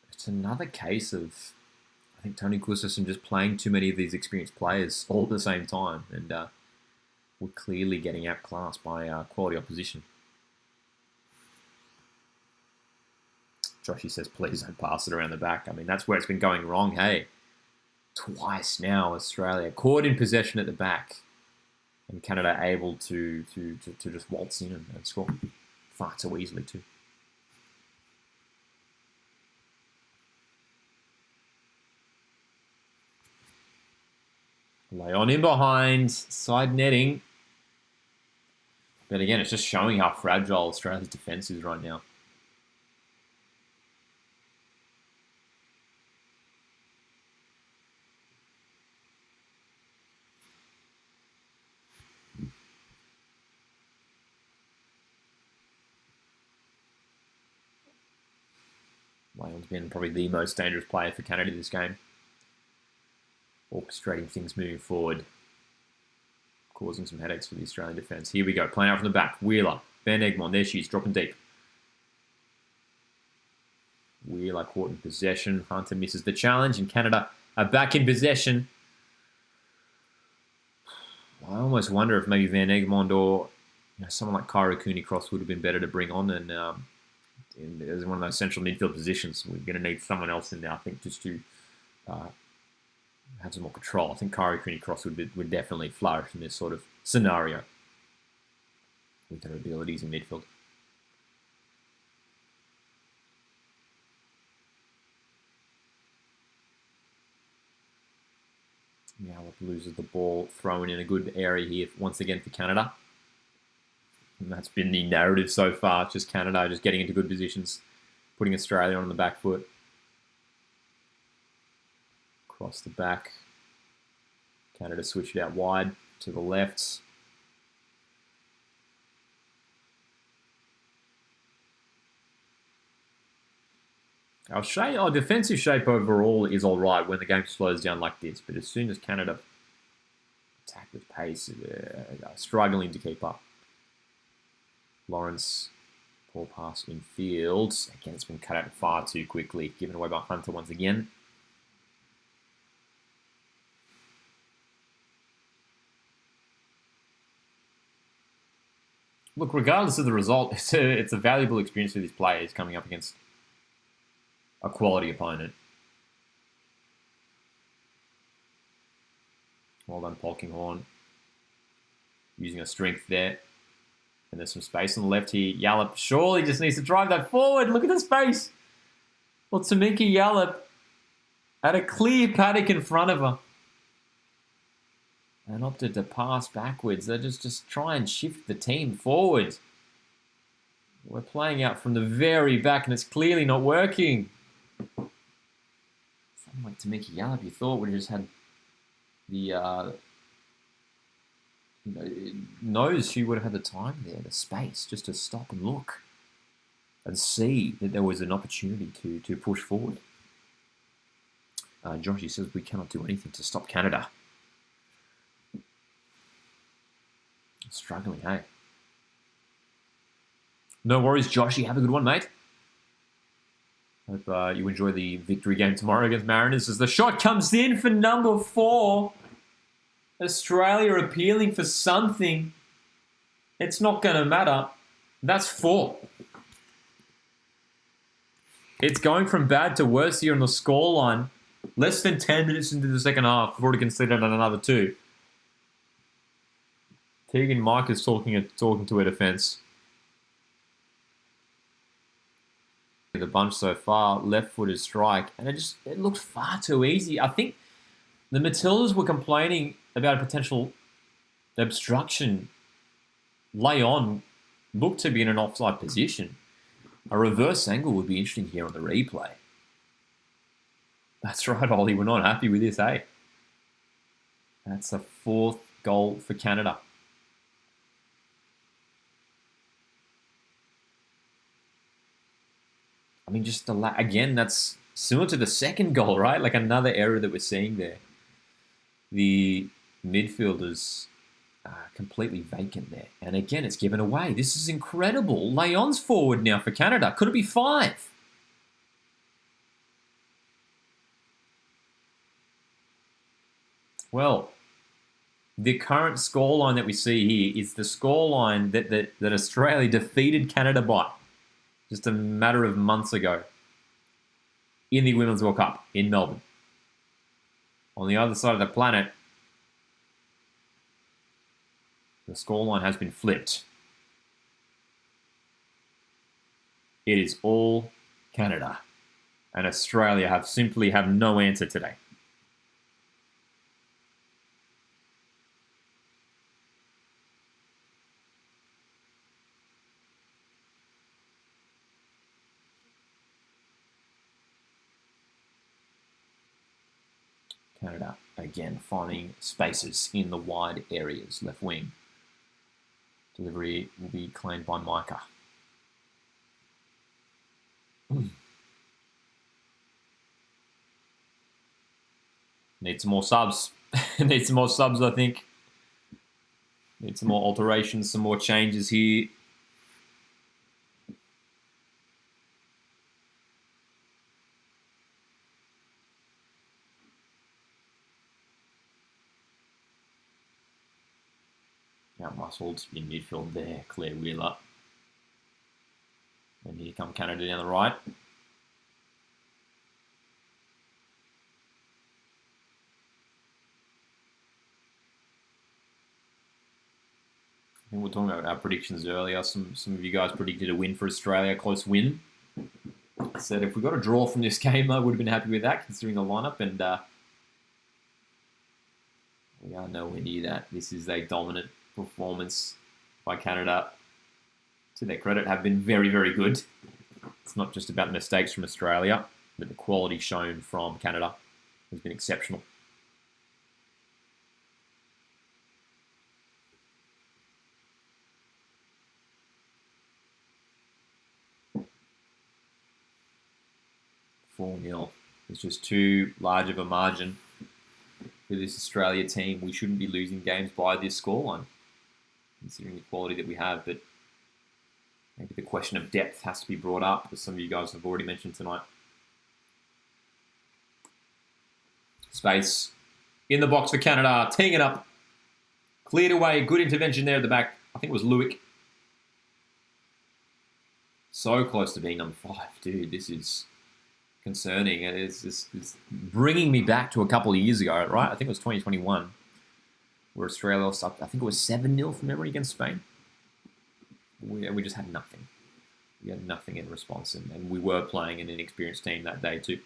it's another case of, I think, Tony Gustafsson just playing too many of these experienced players all at the same time, and we're clearly getting outclassed by quality opposition. Joshy says, please don't pass it around the back. I mean, that's where it's been going wrong, hey. Twice now, Australia caught in possession at the back, and Canada able to just waltz in and score far too easily too. Lay on in behind, side netting. But again, it's just showing how fragile Australia's defence is right now. Layon's been probably the most dangerous player for Canada this game. Orchestrating things moving forward. Causing some headaches for the Australian defence. Here we go, playing out from the back. Wheeler, Van Egmond, there she is, dropping deep. Wheeler caught in possession. Hunter misses the challenge, and Canada are back in possession. I almost wonder if maybe Van Egmond or someone like Kyra Cooney-Cross would have been better to bring on than as one of those central midfield positions. We're going to need someone else in there, I think, just to have some more control. I think Kyra Cooney-Cross would definitely flourish in this sort of scenario with her abilities in midfield. Yallop loses the ball, throwing in a good area here once again for Canada. And that's been the narrative so far. It's just Canada just getting into good positions, putting Australia on the back foot. Across the back. Canada switched it out wide to the left. Our defensive shape overall is all right when the game slows down like this, but as soon as Canada attack with pace, they're struggling to keep up. Lawrence, poor pass in field. Again, it's been cut out far too quickly, given away by Hunter once again. Look, regardless of the result, it's a valuable experience for these players coming up against a quality opponent. Well done, Polkinghorn. Using her strength there. And there's some space on the left here. Yallop surely just needs to drive that forward. Look at the space. Well, Tamika Yallop had a clear paddock in front of her. And opted to pass backwards. They just try and shift the team forward. We're playing out from the very back, and it's clearly not working. Something like Tamika Yallop, you thought would have just had the knows she would have had the time there, the space, just to stop and look and see that there was an opportunity to push forward. Joshy says we cannot do anything to stop Canada. Struggling, hey? No worries, Joshy. Have a good one, mate. Hope you enjoy the victory game tomorrow against Mariners as the shot comes in for number 4. Australia appealing for something. It's not going to matter. That's 4. It's going from bad to worse here on the scoreline. Less than 10 minutes into the second half. We've already conceded another 2. Tegan Mike is talking to her defence. The bunch so far, left-footed strike, and it looked far too easy. I think the Matildas were complaining about a potential obstruction. Leon looked to be in an offside position. A reverse angle would be interesting here on the replay. That's right, Ollie. We're not happy with this, eh? That's a 4th goal for Canada. I mean, just again, that's similar to the second goal, right? Like another error that we're seeing there. The midfielders are completely vacant there. And again, it's given away. This is incredible. Leon's forward now for Canada. Could it be 5? Well, the current scoreline that we see here is the scoreline that Australia defeated Canada by just a matter of months ago in the Women's World Cup in Melbourne. On the other side of the planet, the scoreline has been flipped. It is all Canada. And Australia simply have no answer today. Canada, again, finding spaces in the wide areas. Left wing. Delivery will be claimed by Micah. Need some more subs. Need some more subs, I think. Need some more alterations, some more changes here. Out-muscled in midfield there, Claire Wheeler. And here come Canada down the right. I think we were talking about our predictions earlier. Some of you guys predicted a win for Australia, a close win. I said if we got a draw from this game, I would have been happy with that, considering the lineup, and we are nowhere near that. This is a dominant performance by Canada. To their credit, have been very, very good. It's not just about the mistakes from Australia, but the quality shown from Canada has been exceptional. (4-0). It's just too large of a margin for this Australia team. We shouldn't be losing games by this scoreline, considering the quality that we have. But maybe the question of depth has to be brought up, as some of you guys have already mentioned tonight. Space in the box for Canada, teeing it up. Cleared away, good intervention there at the back. I think it was Lewick. So close to being number 5. Dude, this is concerning. It's bringing me back to a couple of years ago, right? I think it was 2021, where Australia lost, I think it was 7-0 from memory against Spain. We just had nothing. We had nothing in response, and we were playing an inexperienced team that day too.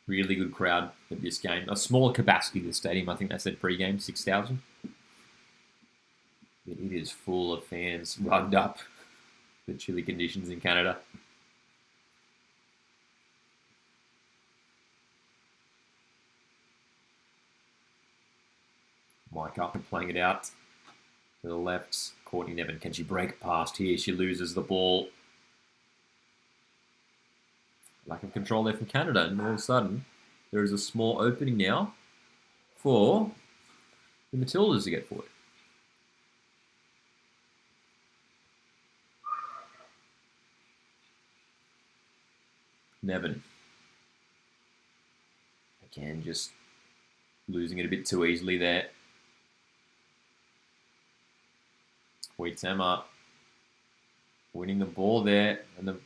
Really good crowd at this game. A smaller capacity to the stadium, I think they said pre-game, 6,000. It is full of fans rugged up the chilly conditions in Canada. Mike up and playing it out to the left. Courtney Nevin, can she break past here? She loses the ball. Lack of control there from Canada, and all of a sudden there is a small opening now for the Matildas to get forward. Nevin. Again, just losing it a bit too easily there. Huitema winning the ball there, and the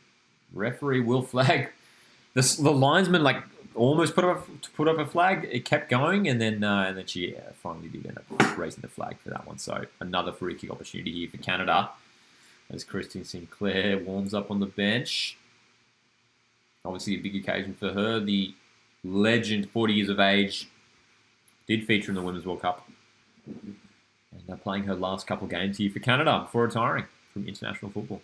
referee will flag. The linesman almost put up a flag. It kept going, and then she finally did end up raising the flag for that one. So another free kick opportunity here for Canada, as Christine Sinclair warms up on the bench. Obviously a big occasion for her. The legend, 40 years of age, did feature in the Women's World Cup, and playing her last couple of games here for Canada before retiring from international football.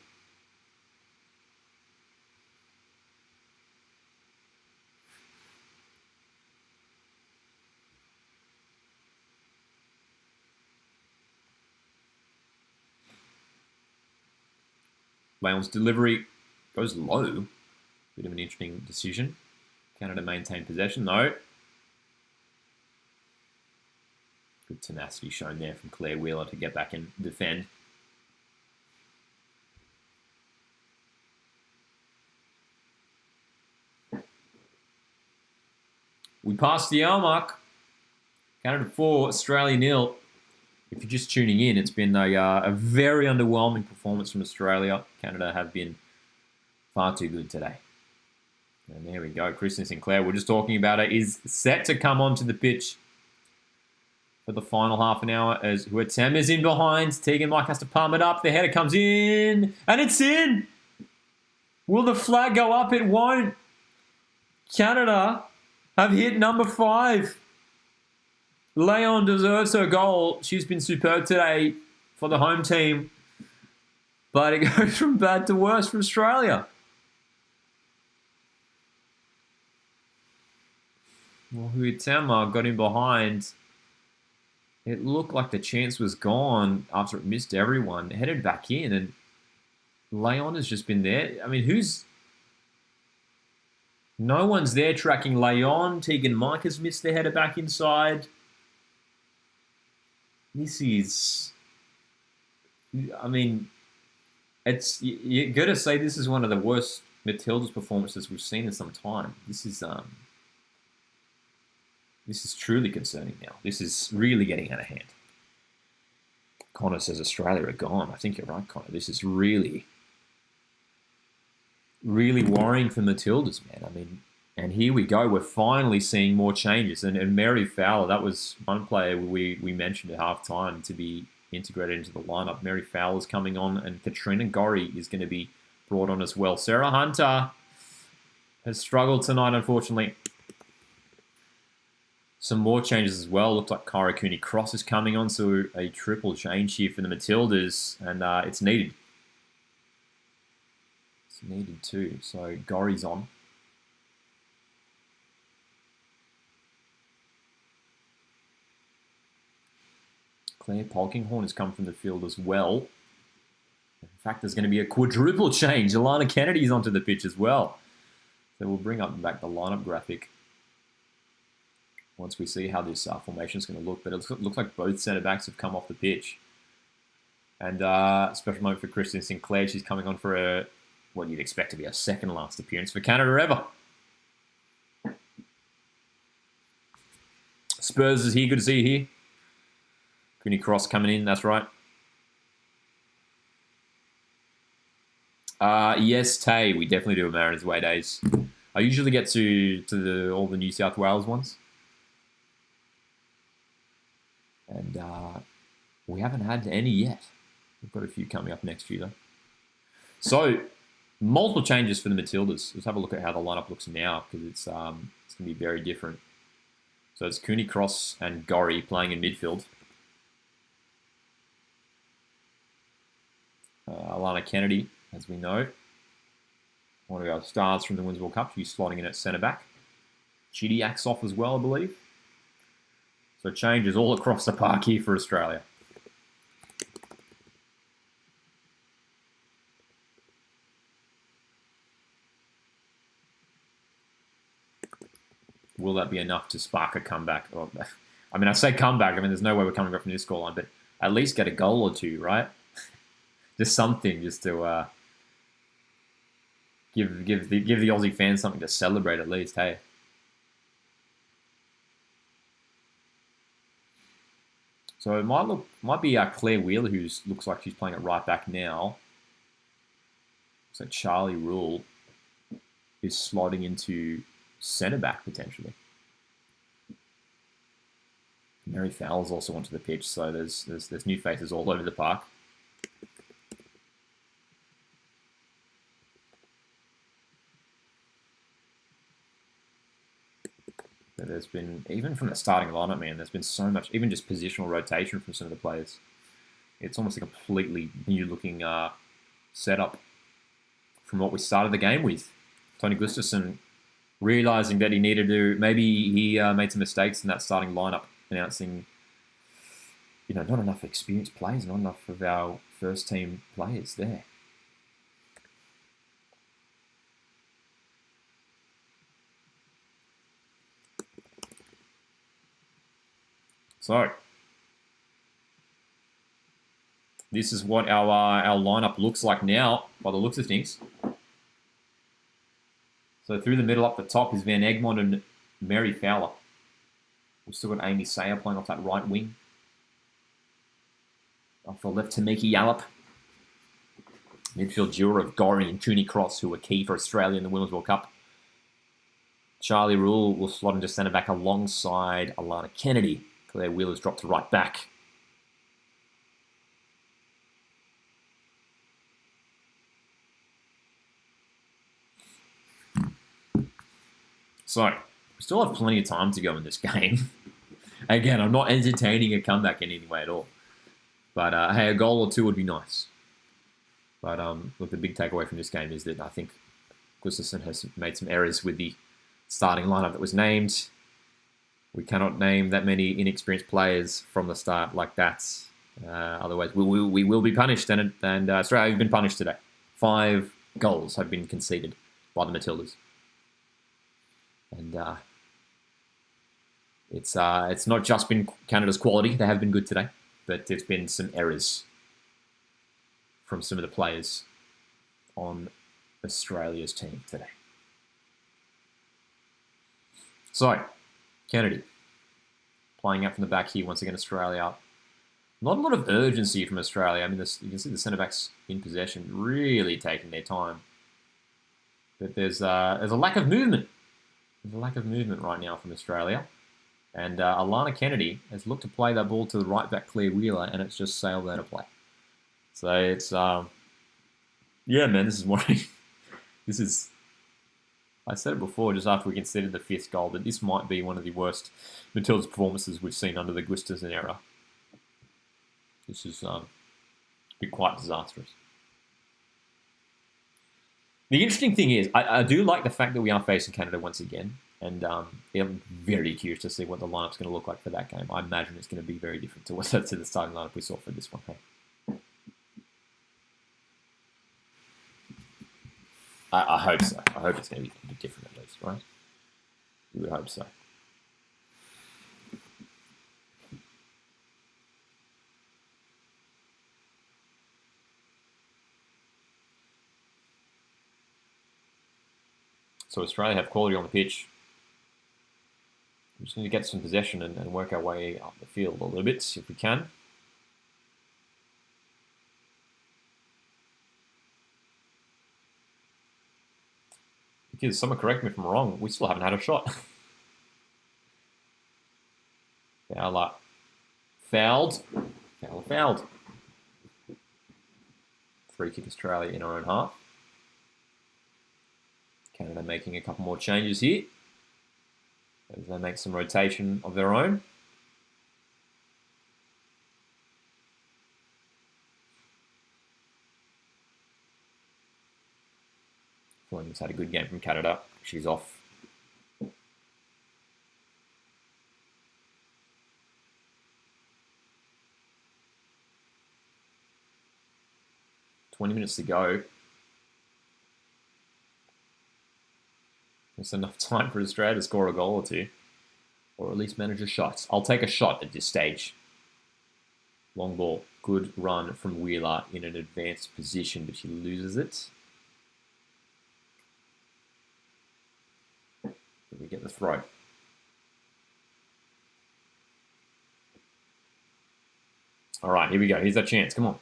Leon's delivery goes low. Bit of an interesting decision. Canada maintain possession though. Good tenacity shown there from Claire Wheeler to get back and defend. We passed the hour mark. Canada 4, Australia 0. If you're just tuning in, it's been a very underwhelming performance from Australia. Canada have been far too good today. And there we go. Kristen Sinclair, we're just talking about it, is set to come onto the pitch for the final half an hour as Huitema is in behind. Tegan Mike has to palm it up. The header comes in, and it's in. Will the flag go up? It won't. Canada have hit number 5. Leon deserves her goal. She's been superb today. for the home team, but it goes from bad to worse for Australia. Well, Huitema got in behind. It looked like the chance was gone after it missed everyone. It headed back in, and Leon has just been there. I mean, no one's there tracking Leon. Tegan Mike has missed their header back inside. This is... I mean, you got to say this is one of the worst Matildas performances we've seen in some time. This is truly concerning now. This is really getting out of hand. Connor says Australia are gone. I think you're right, Connor. This is really, really worrying for Matildas, man. I mean, and here we go. We're finally seeing more changes. And Mary Fowler, that was one player we mentioned at halftime to be integrated into the lineup. Mary Fowler's coming on, and Katrina Gorry is going to be brought on as well. Sarah Hunter has struggled tonight, unfortunately. Some more changes as well. Looks like Kyra Cooney-Cross is coming on, so a triple change here for the Matildas, and it's needed. It's needed too. So Gorry's on. Claire Polkinghorn has come from the field as well. In fact, there's going to be a quadruple change. Alana Kennedy's onto the pitch as well. So we'll bring back the lineup graphic once we see how this formation is going to look. But it looks like both centre-backs have come off the pitch. And special moment for Kristen Sinclair. She's coming on for what you'd expect to be a second last appearance for Canada ever. Spurs is here. Good to see you here. Cooney Cross coming in, that's right. Yes, Tay, we definitely do a Mariners Way days. I usually get to all the New South Wales ones. And we haven't had any yet. We've got a few coming up next year, though. So, multiple changes for the Matildas. Let's have a look at how the lineup looks now, because it's going to be very different. So it's Cooney Cross and Gorry playing in midfield. Alana Kennedy, as we know, one of our stars from the Women's World Cup. She's slotting in at centre-back. Chidiak's off as well, I believe. So changes all across the park here for Australia. Will that be enough to spark a comeback? Well, I mean, I say comeback. I mean, there's no way we're coming back from this scoreline, but at least get a goal or two, right? Just something, just to give the Aussie fans something to celebrate at least. Hey. So it might be Claire Wheeler, who looks like she's playing at right back now. So Charlie Rule is slotting into centre back potentially. Mary Fowler's also onto the pitch, so there's new faces all over the park. There's been, even from the starting lineup, man, there's been so much, even just positional rotation from some of the players. It's almost a completely new-looking setup from what we started the game with. Tony Gustafsson realising that he needed to, maybe he made some mistakes in that starting lineup, announcing, not enough experienced players, not enough of our first-team players there. So, this is what our lineup looks like now, by the looks of things. So through the middle up the top is Van Egmond and Mary Fowler. We've still got Amy Sayer playing off that right wing. Off the left, Tamiki Yallop. Midfield duo of Gorry and Cooney Cross, who were key for Australia in the Women's World Cup. Charlie Rule will slot into centre back alongside Alana Kennedy. Claire Wheeler's dropped to right back. So, we still have plenty of time to go in this game. Again, I'm not entertaining a comeback in any way at all. But hey, a goal or two would be nice. But look, the big takeaway from this game is that I think Gustafsson has made some errors with the starting lineup that was named. We cannot name that many inexperienced players from the start like that. Otherwise, we will be punished. And Australia have been punished today. 5 goals have been conceded by the Matildas. And it's not just been Canada's quality. They have been good today. But there's been some errors from some of the players on Australia's team today. So, Kennedy playing out from the back here once again. Australia, not a lot of urgency from Australia. I mean, you can see the centre backs in possession, really taking their time. But there's a lack of movement. There's a lack of movement right now from Australia. And Alana Kennedy has looked to play that ball to the right back Claire Wheeler, and it's just sailed out of play. So it's yeah, man, this is worrying. This is. I said it before, just after we conceded the 5th goal, that this might be one of the worst Matilda's performances we've seen under the Gustafsson era. This has been quite disastrous. The interesting thing is, I do like the fact that we are facing Canada once again, and I'm very curious to see what the lineup's going to look like for that game. I imagine it's going to be very different to the starting lineup we saw for this one. Hey? I hope so. I hope it's going to be a bit different at least, right? We would hope so. So Australia have quality on the pitch. We just need to get some possession and work our way up the field a little bit, if we can. Because someone correct me if I'm wrong, we still haven't had a shot. Fowler. Fouled. Fouled. Free kick Australia in our own half. Canada making a couple more changes here. As they make some rotation of their own. Williams had a good game from Canada. She's off. $20 to go. There's enough time for Australia to score a goal or two. Or at least manage a shot. I'll take a shot at this stage. Long ball. Good run from Wheeler in an advanced position, but she loses it. Did we get the throw? All right, here we go. Here's our chance. Come on.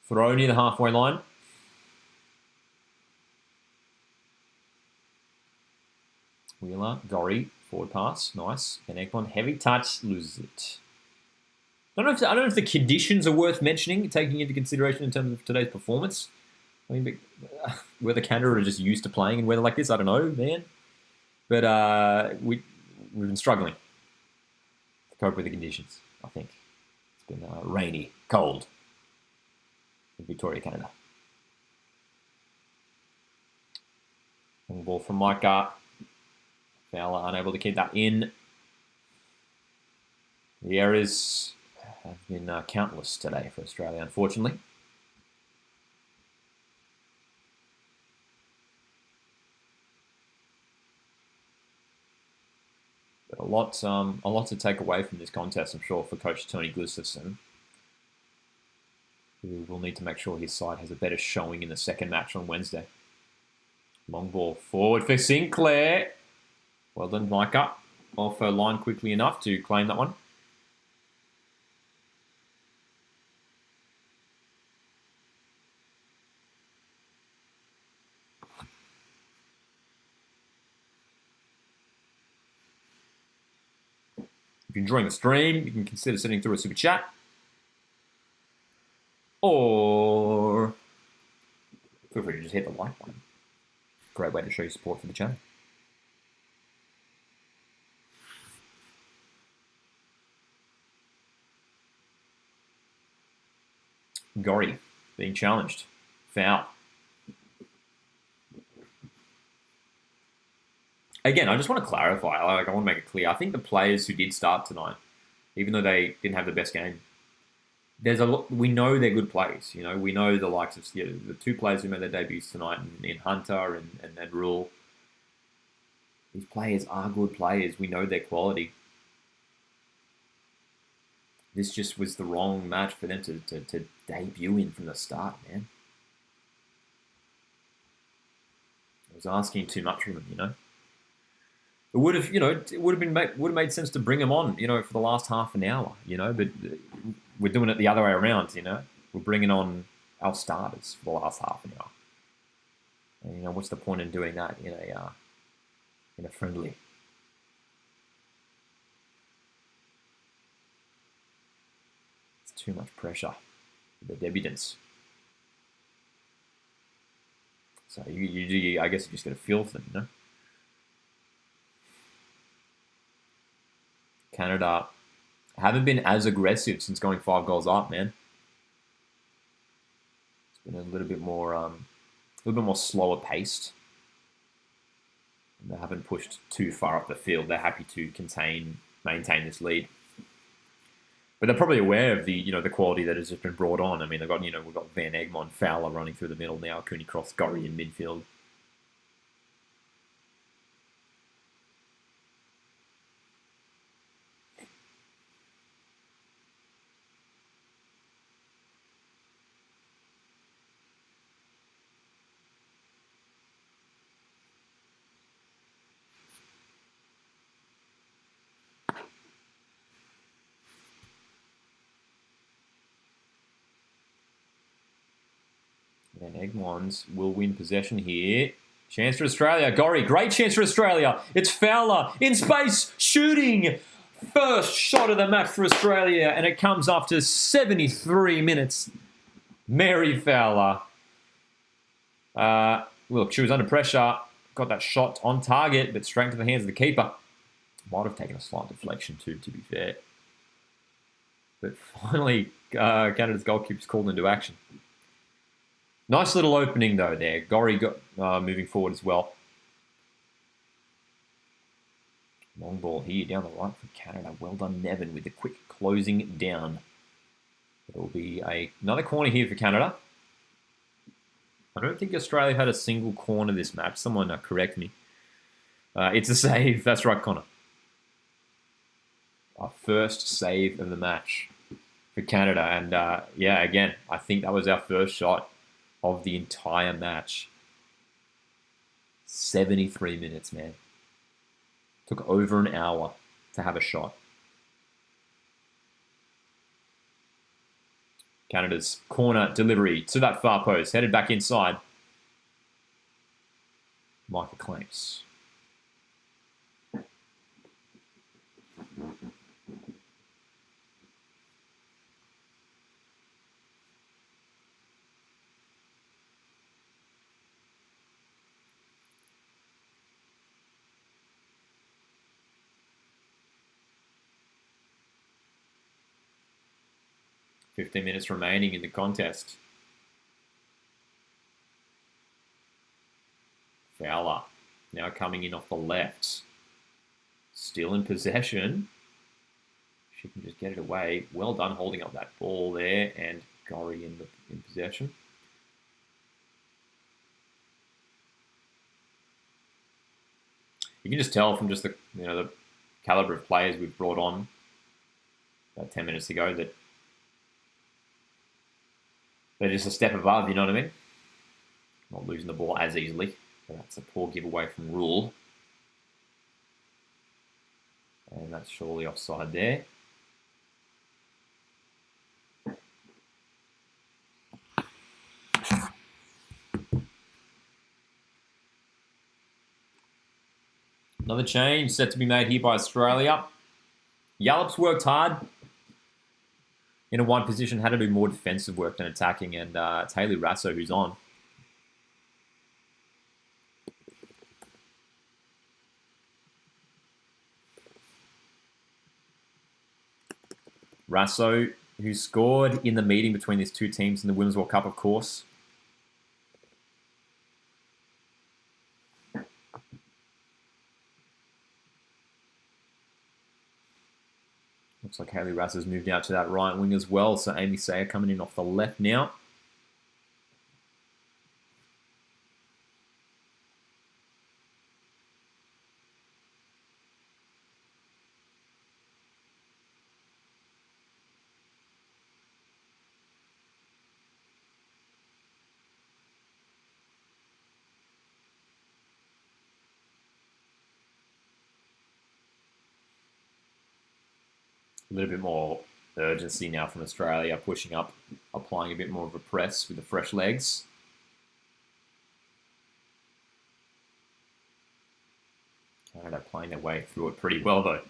Throw near the halfway line. Wheeler, Gorry, forward pass, nice. And Ekman, heavy touch, loses it. I don't know if the conditions are worth mentioning, taking into consideration in terms of today's performance. I mean, whether Canada are just used to playing in weather like this, I don't know, man. But we've been struggling to cope with the conditions, I think. It's been rainy, cold in Victoria, Canada. Long ball from Micah. Fowler unable to keep that in. The errors have been countless today for Australia, unfortunately. But a lot to take away from this contest, I'm sure, for Coach Tony Gustafsson, who will need to make sure his side has a better showing in the second match on Wednesday. Long ball forward for Sinclair. Well done, Micah. Off her line quickly enough to claim that one. If you're enjoying the stream, you can consider sending through a super chat. Or feel free to just hit the like button. Great way to show your support for the channel. Gorry being challenged. Foul. Again, I just want to clarify. I want to make it clear. I think the players who did start tonight, even though they didn't have the best game, there's a lot. We know they're good players. You know, we know the likes of the two players who made their debuts tonight in Hunter and Rule. These players are good players. We know their quality. This just was the wrong match for them to debut in from the start, man. I was asking too much from them, you know. It would have, it would have made sense to bring them on, for the last half an hour, But we're doing it the other way around, We're bringing on our starters for the last half an hour. And what's the point in doing that in a friendly? It's too much pressure for the debutants. So I guess you just got to feel for them, Canada haven't been as aggressive since going 5 goals up, man. It's been a little bit more slower paced. And they haven't pushed too far up the field. They're happy to maintain this lead. But they're probably aware of the quality that has just been brought on. I mean, we've got Van Egmond, Fowler running through the middle now, Cooney Cross, Gorry in midfield. And Egmonds will win possession here. Chance for Australia. Gorry, great chance for Australia. It's Fowler in space, shooting. First shot of the match for Australia, and it comes after 73 minutes. Mary Fowler. Look, she was under pressure. Got that shot on target, but straight into the hands of the keeper. Might have taken a slight deflection too, to be fair. But finally, Canada's goalkeeper's called into action. Nice little opening, though, there. Gorry got moving forward as well. Long ball here down the right for Canada. Well done, Nevin, with the quick closing down. It will be another corner here for Canada. I don't think Australia had a single corner this match. Someone correct me. It's a save. That's right, Connor. Our first save of the match for Canada. And, again, I think that was our first shot of the entire match. 73 minutes, man. Took over an hour to have a shot. Canada's corner delivery to that far post. Headed back inside. Micah claims. .15 minutes remaining in the contest. Fowler now coming in off the left. Still in possession. She can just get it away. Well done holding up that ball there, and Gorry in possession. You can just tell from just the caliber of players we've brought on about 10 minutes ago that they're just a step above, you know what I mean? Not losing the ball as easily. But that's a poor giveaway from Rule. And that's surely offside there. Another change set to be made here by Australia. Yallop's worked hard in a one position, had to do more defensive work than attacking, and it's Haley Rasso who's on. Rasso who scored in the meeting between these two teams in the Women's World Cup, of course. Looks like Hayley Rass has moved out to that right wing as well. So Amy Sayer coming in off the left now. A little bit more urgency now from Australia, pushing up, applying a bit more of a press with the fresh legs. Canada playing their way through it pretty well, though.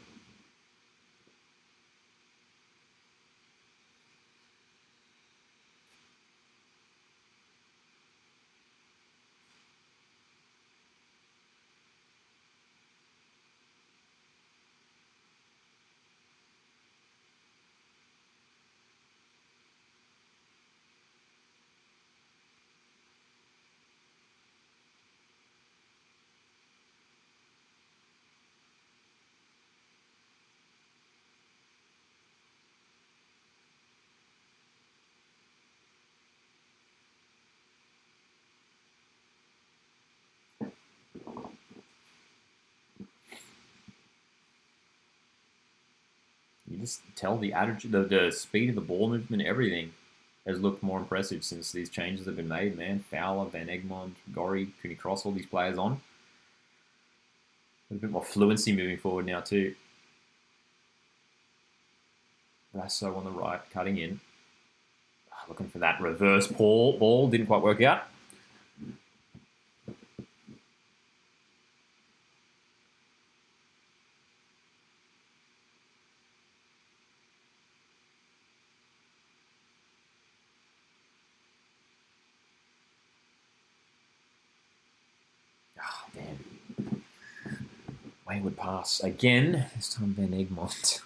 You just tell the attitude, the speed of the ball movement, everything has looked more impressive since these changes have been made, man. Fowler, Van Egmond, Gorry, Cooney Cross, all these players on. A bit more fluency moving forward now too. Rasso on the right, cutting in. Looking for that reverse ball. Didn't quite work out. Oh, damn. Wayward pass again. This time Van Egmond.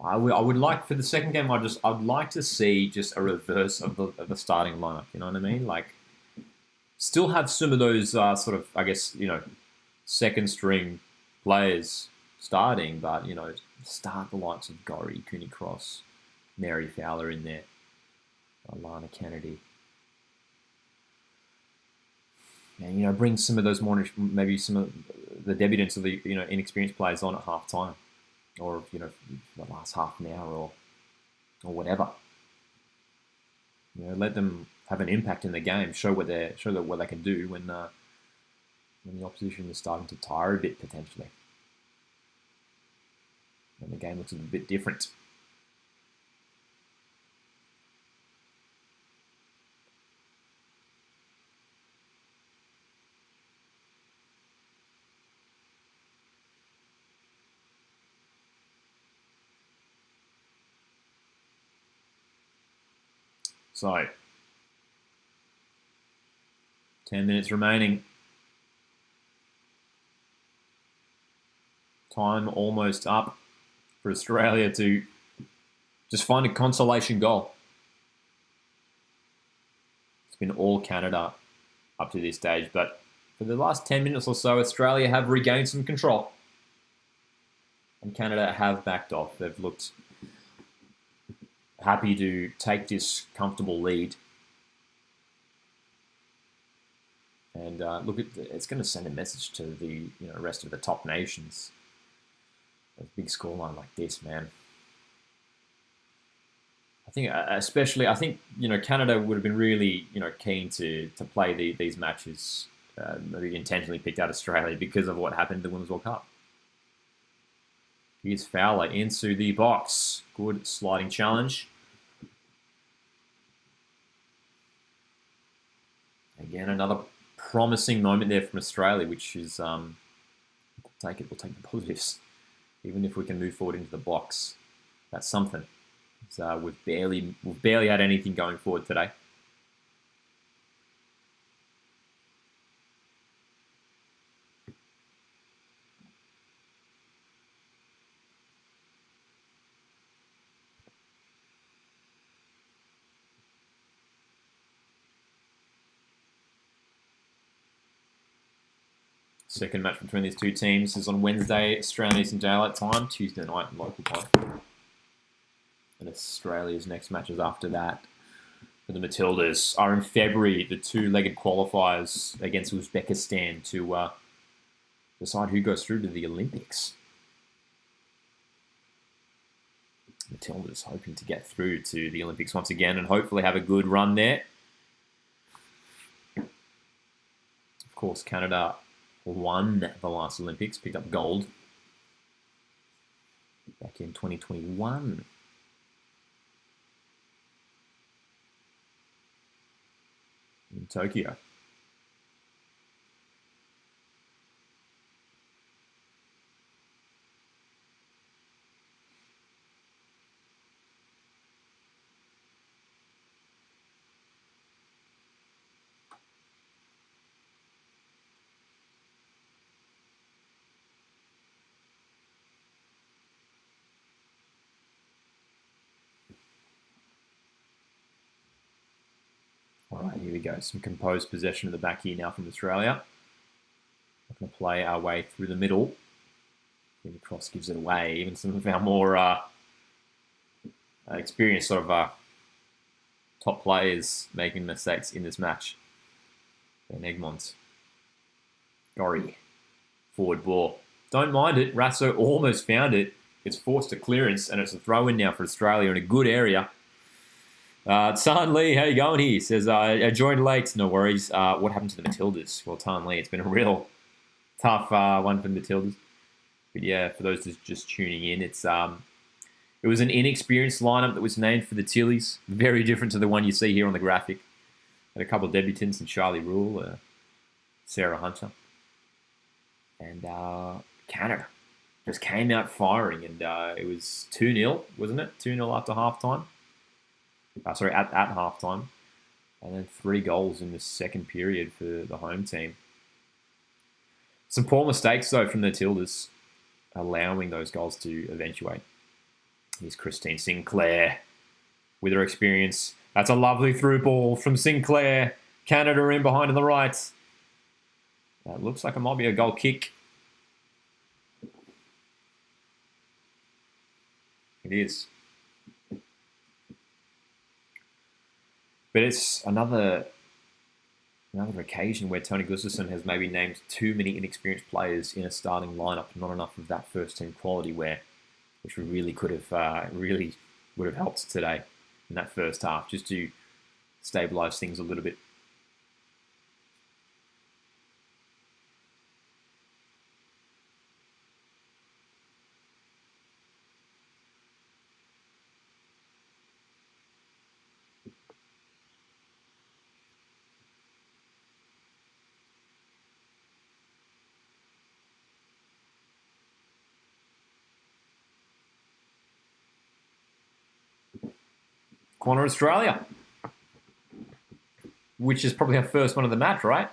I would like for the second game. I'd like to see just a reverse of the starting lineup. You know what I mean? Like, still have some of those sort of, I guess, second string players starting, but start the likes of Gorry, Cooney Cross, Mary Fowler in there, Lana Kennedy, and bring some of those more, maybe some of the debutants of the inexperienced players on at half time, or the last half an hour or whatever. Let them have an impact in the game, show what they can do when the opposition is starting to tire a bit potentially, and the game looks a bit different. So, 10 minutes remaining. Time almost up for Australia to just find a consolation goal. It's been all Canada up to this stage, but for the last 10 minutes or so, Australia have regained some control. And Canada have backed off. They've looked happy to take this comfortable lead. And it's going to send a message to the rest of the top nations. A big scoreline like this, man. I think, Canada would have been really, keen to play these matches. Maybe intentionally picked out Australia because of what happened in the Women's World Cup. Here's Fowler into the box. Good sliding challenge. Again, another promising moment there from Australia, which is we'll take the positives. Even if we can move forward into the box, that's something. We've barely had anything going forward today. Second match between these two teams is on Wednesday, Australian Eastern Daylight Time, Tuesday night local time. And Australia's next matches after that for the Matildas are in February, the two-legged qualifiers against Uzbekistan to decide who goes through to the Olympics. Matildas hoping to get through to the Olympics once again and hopefully have a good run there. Of course, Canada won the last Olympics, picked up gold back in 2021. In Tokyo. All right, here we go. Some composed possession of the back here now from Australia. We're going to play our way through the middle. The cross gives it away. Even some of our more experienced sort of top players making mistakes in this match. Ben Egmont. Gorry. Forward ball. Don't mind it. Rasso almost found it. It's forced a clearance, and it's a throw-in now for Australia in a good area. Tan Lee, how you going here? Says, I joined late, no worries. What happened to the Matildas? Well, Tan Lee, it's been a real tough one for the Matildas. But yeah, for those just tuning in, it was an inexperienced lineup that was named for the Tillies. Very different to the one you see here on the graphic. Had a couple of debutants in Charlie Rule, Sarah Hunter. And Canada just came out firing, and it was 2-0, wasn't it? 2-0 after halftime. At halftime. And then 3 goals in the second period for the home team. Some poor mistakes, though, from the Matildas, allowing those goals to eventuate. Here's Christine Sinclair with her experience. That's a lovely through ball from Sinclair. Canada in behind on the right. That looks like it might be a goal kick. It is. But it's another occasion where Tony Gustafsson has maybe named too many inexperienced players in a starting lineup, not enough of that first team quality which we really could have really would have helped today in that first half, just to stabilise things a little bit. Corner Australia, which is probably our first one of the match, right?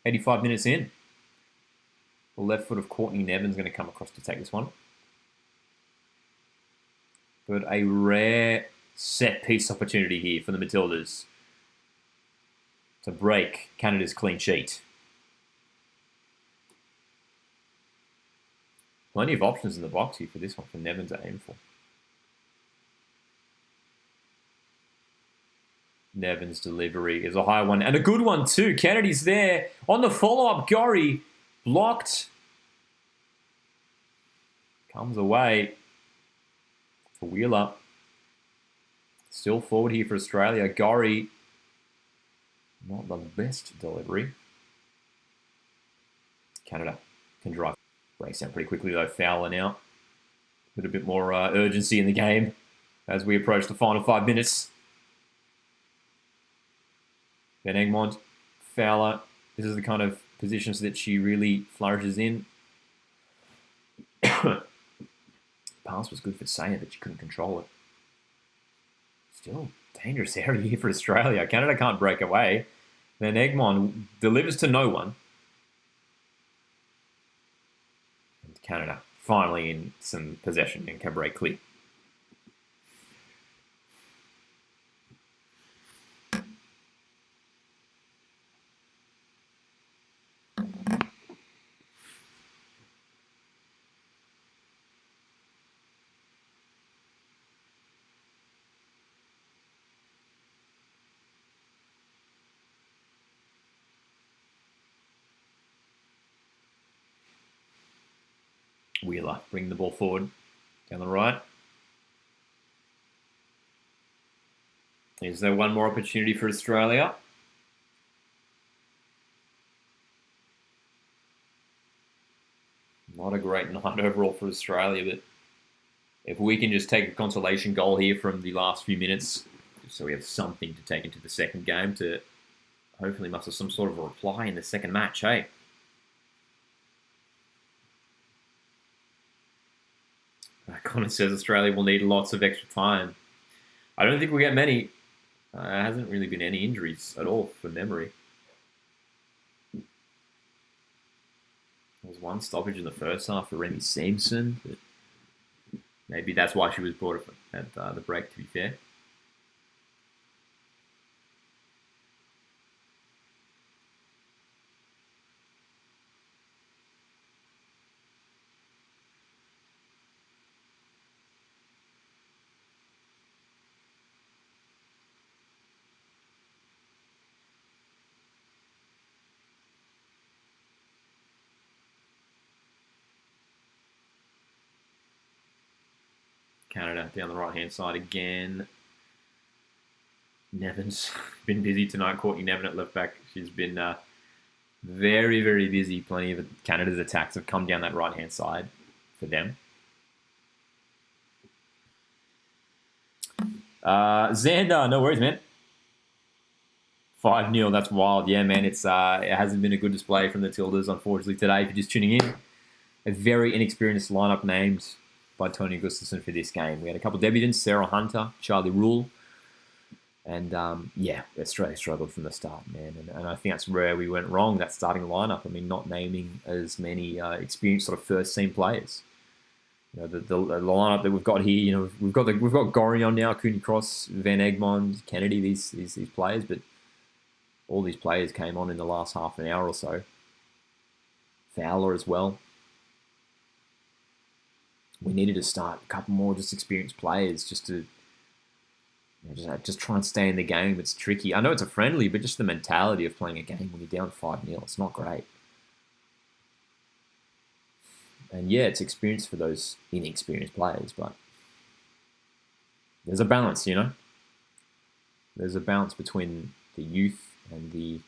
85 minutes in. The left foot of Courtney Nevins going to come across to take this one. But a rare set-piece opportunity here for the Matildas to break Canada's clean sheet. Plenty of options in the box here for this one for Nevins to aim for. Nevins' delivery is a high one, and a good one too. Kennedy's there on the follow-up. Gorry blocked. Comes away for Wheeler. Still forward here for Australia. Gorry, not the best delivery. Canada can drive. Breaks down pretty quickly though. Fowler now. With a bit more urgency in the game as we approach the final 5 minutes. Ben Egmont, Fowler. This is the kind of positions that she really flourishes in. Pass was good for Sayer, but she couldn't control it. Still dangerous area here for Australia. Canada can't break away. Then Egmont delivers to no one. And Canada finally in some possession and can break clear. Wheeler bringing the ball forward down the right. Is there one more opportunity for Australia? Not a great night overall for Australia, but if we can just take a consolation goal here from the last few minutes, so we have something to take into the second game to hopefully muster some sort of a reply in the second match, hey? Connor says Australia will need lots of extra time. I don't think we'll get many. There hasn't really been any injuries at all from memory. There was one stoppage in the first half for Remy Simpson, but maybe that's why she was brought up at the break, to be fair. Canada down the right-hand side again. Nevin's been busy tonight. Courtney Nevin at left back. She's been very, very busy. Plenty of Canada's attacks have come down that right-hand side for them. Xander, no worries, man. 5-0, that's wild. Yeah, man, it hasn't been a good display from the Tildas, unfortunately, today. If you're just tuning in, a very inexperienced lineup named by Tony Gustafson for this game. We had a couple of debutants, Sarah Hunter, Charlie Rule, and yeah, Australia struggled from the start, man. And I think that's where we went wrong, that starting lineup. I mean, not naming as many experienced sort of first-team players. You know, the lineup that we've got here, you know, we've got Gorion now, Cooney Cross, Van Egmond, Kennedy, these players, but all these players came on in the last half an hour or so. Fowler as well. We needed to start a couple more just experienced players just to just try and stay in the game. It's tricky. I know it's a friendly, but just the mentality of playing a game when you're down 5-0, it's not great. And yeah, it's experience for those inexperienced players, but there's a balance, you know? There's a balance between the youth and the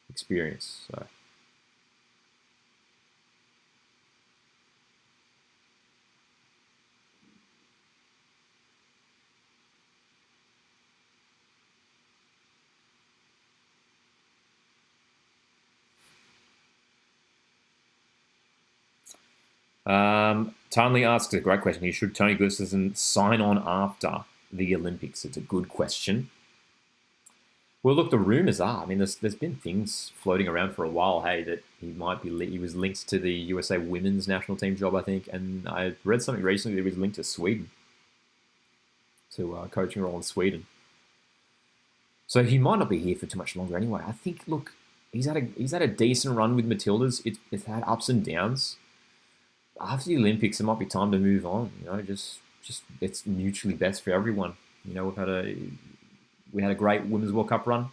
experience. So Tanley asks a great question here. Should Tony Gustafson sign on after the Olympics? It's a good question. Well, look, the rumours are. I mean, there's been things floating around for a while. Hey, that he was linked to the USA Women's National Team job, I think, and I read something recently that he was linked to Sweden, to a coaching role in Sweden. So he might not be here for too much longer anyway. I think. Look, he's had a decent run with Matildas. It's had ups and downs. After the Olympics, it might be time to move on. You know, just it's mutually best for everyone. You know, we had a great Women's World Cup run,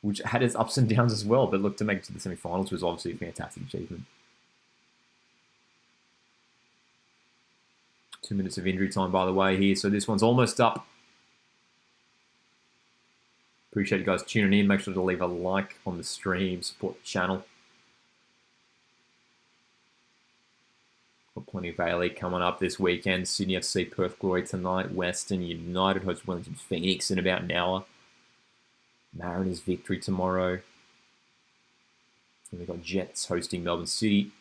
which had its ups and downs as well. But look, to make it to the semi-finals was obviously a fantastic achievement. 2 minutes of injury time, by the way, here. So this one's almost up. Appreciate you guys tuning in. Make sure to leave a like on the stream. Support the channel. Got plenty of A-League coming up this weekend. Sydney FC, Perth Glory tonight. Western United hosts Wellington Phoenix in about an hour. Mariners victory tomorrow. And we've got Jets hosting Melbourne City.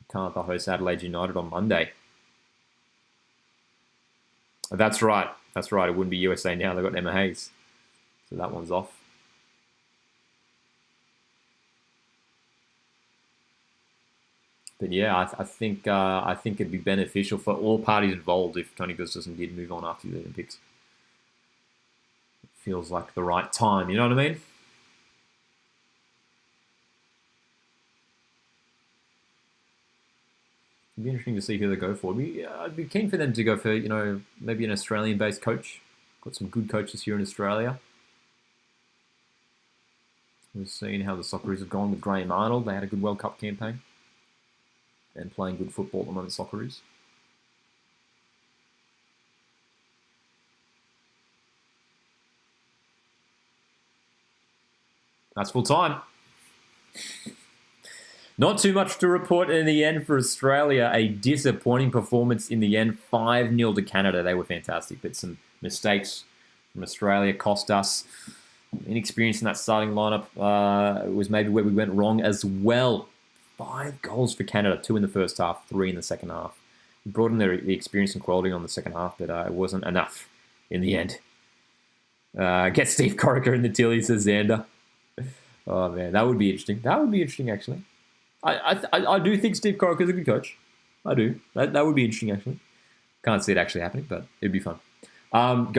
Macarthur hosts Adelaide United on Monday. Oh, that's right. That's right. It wouldn't be USA now. They've got Emma Hayes. So that one's off. But yeah, I think it'd be beneficial for all parties involved if Tony Gustafson did move on after the Olympics. It feels like the right time, you know what I mean? It'd be interesting to see who they go for. I'd be keen for them to go for, you know, maybe an Australian-based coach. Got some good coaches here in Australia. We've seen how the Socceroos have gone with Graham Arnold. They had a good World Cup campaign. and playing good football at the moment, Socceroos. That's full time. Not too much to report in the end for Australia. A disappointing performance in the end. 5-0 to Canada. They were fantastic, but some mistakes from Australia cost us. Inexperience in that starting lineup was maybe where we went wrong as well. 5 goals for Canada, 2 in the first half, 3 in the second half. We brought in the experience and quality on the second half, but it wasn't enough in the end. Get Steve Corica in the Tilly, says Xander. Oh, man, that would be interesting. That would be interesting, actually. I do think Steve Corica is a good coach. I do. That would be interesting, actually. Can't see it actually happening, but it'd be fun. Guys.